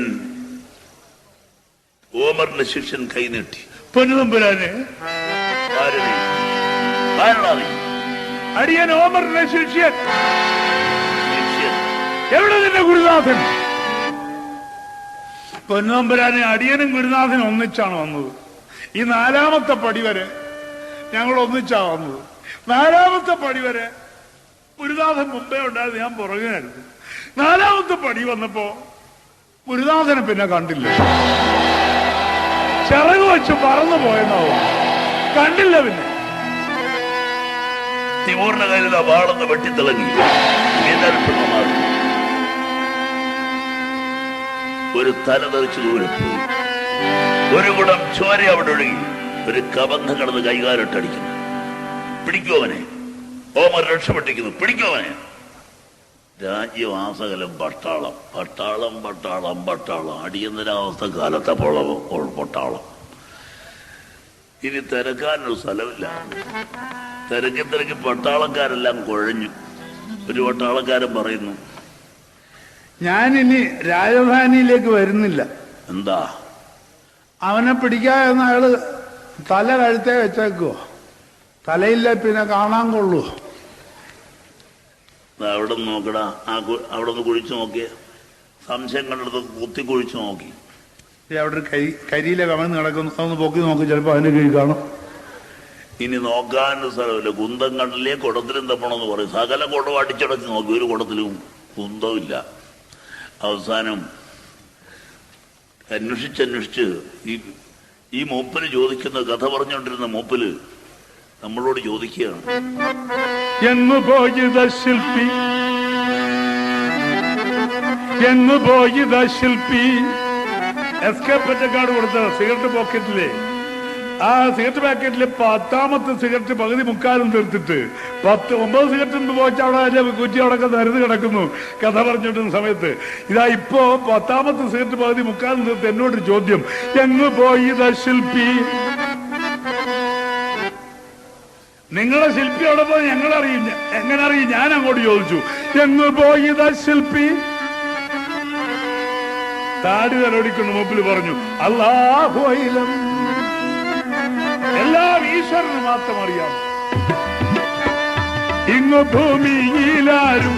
ഓമറിന്റെ ശിഷ്യൻ കൈനീട്ടി. പൊന്നുതമ്പുരാനെ, അടിയൻ ഓമറിന്റെ ശിഷ്യൻ. എവിടെ നിന്റെ ഗുരുനാഥൻ? പൊന്നുതമ്പുരാനെ, അടിയനും ഗുരുനാഥനും ഒന്നിച്ചാണ് വന്നത്. ഈ 4ാമത്തെ പടി വരെ ഞങ്ങൾ ഒന്നിച്ചാ വന്നത്. 4ാമത്തെ പടി വരെ ഗുരുനാഥൻ മുമ്പേ ഉണ്ടായത്, ഞാൻ പുറകിനായിരുന്നു. 4ാമത്തെ പടി വന്നപ്പോ ഗുരുനാഥനെ പിന്നെ കണ്ടില്ല. ചിറക് വെച്ച് പറന്നു പോയെന്നാവും, കണ്ടില്ല. പിന്നെ തിമൂറിന്റെ കയ്യിൽ വാളെന്ന് വെട്ടിത്തിളങ്ങി. ഒരു തല തെറിച്ച് ദൂരെ പോയി. ഒരു കുടം ചോര അവിടെ ഒഴുകി. ഒരു കബന്ധം കടന്ന് കൈകാലിട്ടടിക്കുന്നു. പിടിക്കുവനെ. ഓമർ രക്ഷപ്പെട്ടിരിക്കുന്നു. പിടിക്കുവനെ. രാജ്യവാസകലം പട്ടാളം, പട്ടാളം, പട്ടാളം, പട്ടാളം. അടിയന്തരാവസ്ഥ കാലത്തെ പട്ടാളം. ഇനി തിരക്കാനൊരു സ്ഥലമില്ല. തിരക്കി പട്ടാളക്കാരെല്ലാം കുഴഞ്ഞു. ഒരു പട്ടാളക്കാരൻ പറയുന്നു, ഞാനിനി രാജധാനിയിലേക്ക് വരുന്നില്ല. എന്താ? അവനെ പിടിക്കാമെന്ന് അയാള് തല കഴുത്തേ വെച്ചേക്കോ. തലയില്ല, പിന്നെ കാണാൻ കൊള്ളൂ. അവിടെ നോക്കടാ. അവിടെ ഒന്ന് കുഴിച്ചു നോക്കിയ സംശയം കണ്ടെടുത്ത് കുത്തി കുഴിച്ചു നോക്കി. അവിടെ ഒരു കരിയിലെ കമന്ന് കിടക്കുന്നു. അതൊന്ന് പൊക്കി നോക്കി, ചിലപ്പോ അതിന്റെ കീഴിൽ കാണും. ഇനി നോക്കാനൊരു സ്ഥലമില്ല. കുന്തം കണ്ടില്ലേ കുടത്തിലും തപ്പണമെന്ന് പറയും. സകല കുടം അടിച്ചടച്ച് നോക്കി, ഒരു കുടത്തിലും കുന്തമില്ല. അവസാനം അന്വേഷിച്ച് ഈ മൂപ്പന് ചോദിക്കുന്ന കഥ പറഞ്ഞുകൊണ്ടിരുന്ന മൂപ്പല് നമ്മളോട് ചോദിക്കുകയാണ്, എങ്ങു പോയി ശില്പി. എസ്കേപ്പ് കാർഡ് കൊടുത്ത സിഗരറ്റ് പോക്കറ്റിലെ ആ സിഗരറ്റ് പാക്കറ്റില് 10ാമത്തെ സിഗരറ്റ് പകുതി മുക്കാലും തീർത്തിട്ട് 9 സിഗരറ്റ് പോയിട്ട് അവിടെ കുറ്റി അടക്കം നിരന്ന് കിടക്കുന്നു. കഥ പറഞ്ഞിട്ടുന്ന സമയത്ത് ഇതാ ഇപ്പോ 10ാമത്തെ സിഗരറ്റ് പകുതി മുക്കാലും തീർത്ത് എന്നോട് ചോദ്യം, എങ്ങു പോയി ശില്പി. നിങ്ങളെ ശില്പി അവിടെ പോയി ഞങ്ങളറിയും. എങ്ങനെ അറിയും? ഞാൻ അങ്ങോട്ട് ചോദിച്ചു, എങ്ങു പോയി ശില്പി. താടി തലോടിക്കൊണ്ട് മൂപ്പിൽ പറഞ്ഞു, അല്ലാഹുവൈലം. എല്ലാം ഈശ്വരന് മാത്രം അറിയാം. ഇങ്ങു ഭൂമിയിലാരും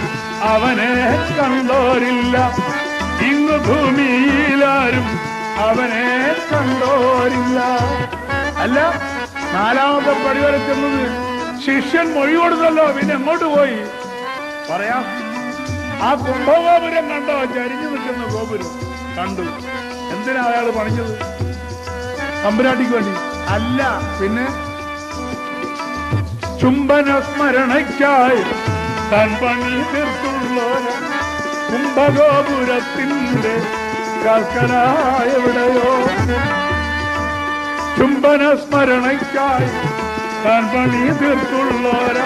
അവനെ കണ്ടോരില്ല. ഇങ്ങു ഭൂമിയിലാരും അവനെ കണ്ടോരില്ല. അല്ല, 4ാമത്തെ പടി വരെ ചെന്നത് ശിഷ്യൻ മൊഴി കൊടുത്തല്ലോ. പിന്നെ എങ്ങോട്ട് പോയി പറയാം? ആ കുംഭഗോപുരം കണ്ടോ? ചരിഞ്ഞു നിൽക്കുന്ന ഗോപുരം കണ്ടു. എന്തിനാ അയാൾ പണിഞ്ഞത്? തമ്പുരാട്ടിക്ക് വേണ്ടി അല്ല, പിന്നെ ചുംബന സ്മരണയ്ക്കായി താൻ പണി തീർത്തുള്ളോര കുംഭഗോപുരത്തിന്റെ കാൽക്കലായെവിടെയോ. ചുംബന സ്മരണയ്ക്കായി താൻ പണി തീർത്തുള്ളോര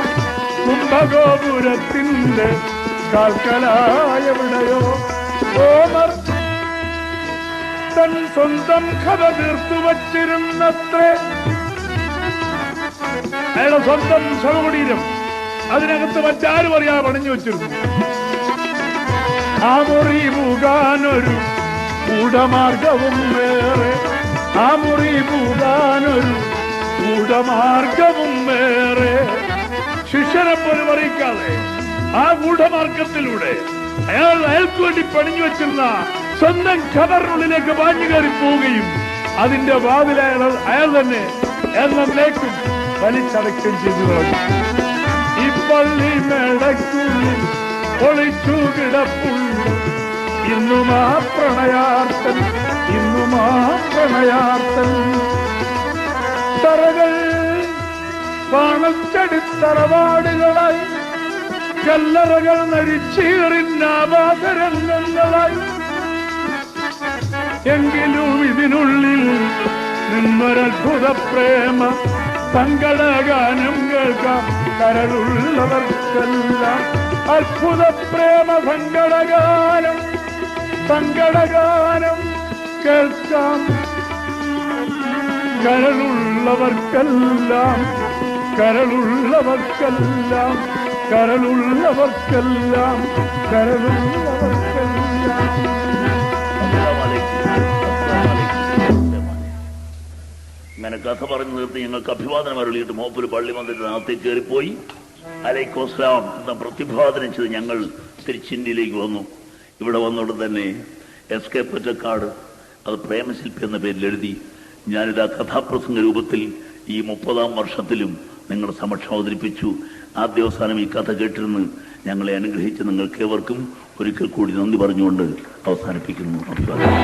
കുംഭഗോപുരത്തിന്റെ കാൽക്കലായെവിടെയോ. ഓമർ തൻ സ്വന്തം കഥ തീർത്തു വച്ചിരുന്നത്രേ. അയാളുടെ സ്വന്തം ശവകുടീരം അതിനകത്ത് മറ്റാരും അറിയാതെ പണിഞ്ഞു വെച്ചിരുന്നു. ആ മുറി പൂകാനൊരു ഗൂഢമാർഗവും വേറെ, ആ മുറി പൂകാനൊരു ഗൂഢമാർഗവും വേറെ. ശിഷ്യനെ പോലും അറിയിക്കാതെ ആ ഗൂഢമാർഗത്തിലൂടെ അയാൾക്ക് വേണ്ടി പണിഞ്ഞു വെച്ചിരുന്ന സ്വന്തം ഖബറിനുള്ളിലേക്ക് പാഞ്ഞു കയറി പോവുകയും അതിന്റെ വാതിൽ അയാൾ തന്നെ എന്നേക്കും വലിച്ചടയ്ക്കുകയും ചെയ്തു. ഈ പള്ളി മേടയ്ക്കുള്ളിൽ ഒളിച്ചു കിടപ്പുള്ളു ഇന്നും ആ പ്രണയാർത്ഥൻ, ഇന്നും ആ പ്രണയാർത്ഥൻ. തറകൾ പാണച്ചടിത്തറവാടുകളായി, കല്ലറകൾ നരിച്ചീറിനാവാതരംഗങ്ങളായി. എങ്കിലും ഇതിനുള്ളിൽ നിന്നൊരത്ഭുത പ്രേമ സങ്കടഗാനം കേൾക്കാം കരളുള്ളവർക്കെല്ലാം. അത്ഭുത പ്രേമ സങ്കടഗാനം, സങ്കടഗാനം കേൾക്കാം കരളുള്ളവർക്കെല്ലാം, കരളുള്ളവർക്കെല്ലാം, കരളുള്ളവർക്കെല്ലാം, കരളുള്ളവർക്കെല്ലാം. ഇങ്ങനെ കഥ പറഞ്ഞു നിർത്തി ഞങ്ങൾക്ക് അഭിവാദനം അരുളിയിട്ട് മൂപ്പര് പള്ളി മന്ദിരത്തിനകത്തേക്ക് കയറിപ്പോയി. അലൈക്കോസ്ലാം എന്ന പ്രതിപാദനം ചെയ്ത് ഞങ്ങൾ തിരുച്ചിന്തിയിലേക്ക് വന്നു. ഇവിടെ വന്നോട് തന്നെ SK പൊറ്റക്കാട് അത് പ്രേമശില്പി എന്ന പേരിൽ എഴുതി ഞാനിതാ കഥാപ്രസംഗ രൂപത്തിൽ ഈ 30-ാം വർഷത്തിലും നിങ്ങളുടെ സമക്ഷം അവതരിപ്പിച്ചു. ആദ്യാവസാനം ഈ കഥ കേട്ടിരുന്ന് ഞങ്ങളെ അനുഗ്രഹിച്ച് നിങ്ങൾക്ക് ഏവർക്കും ഒരിക്കൽ കൂടി നന്ദി പറഞ്ഞുകൊണ്ട് അവസാനിപ്പിക്കുന്നു. അഭിവാദനം.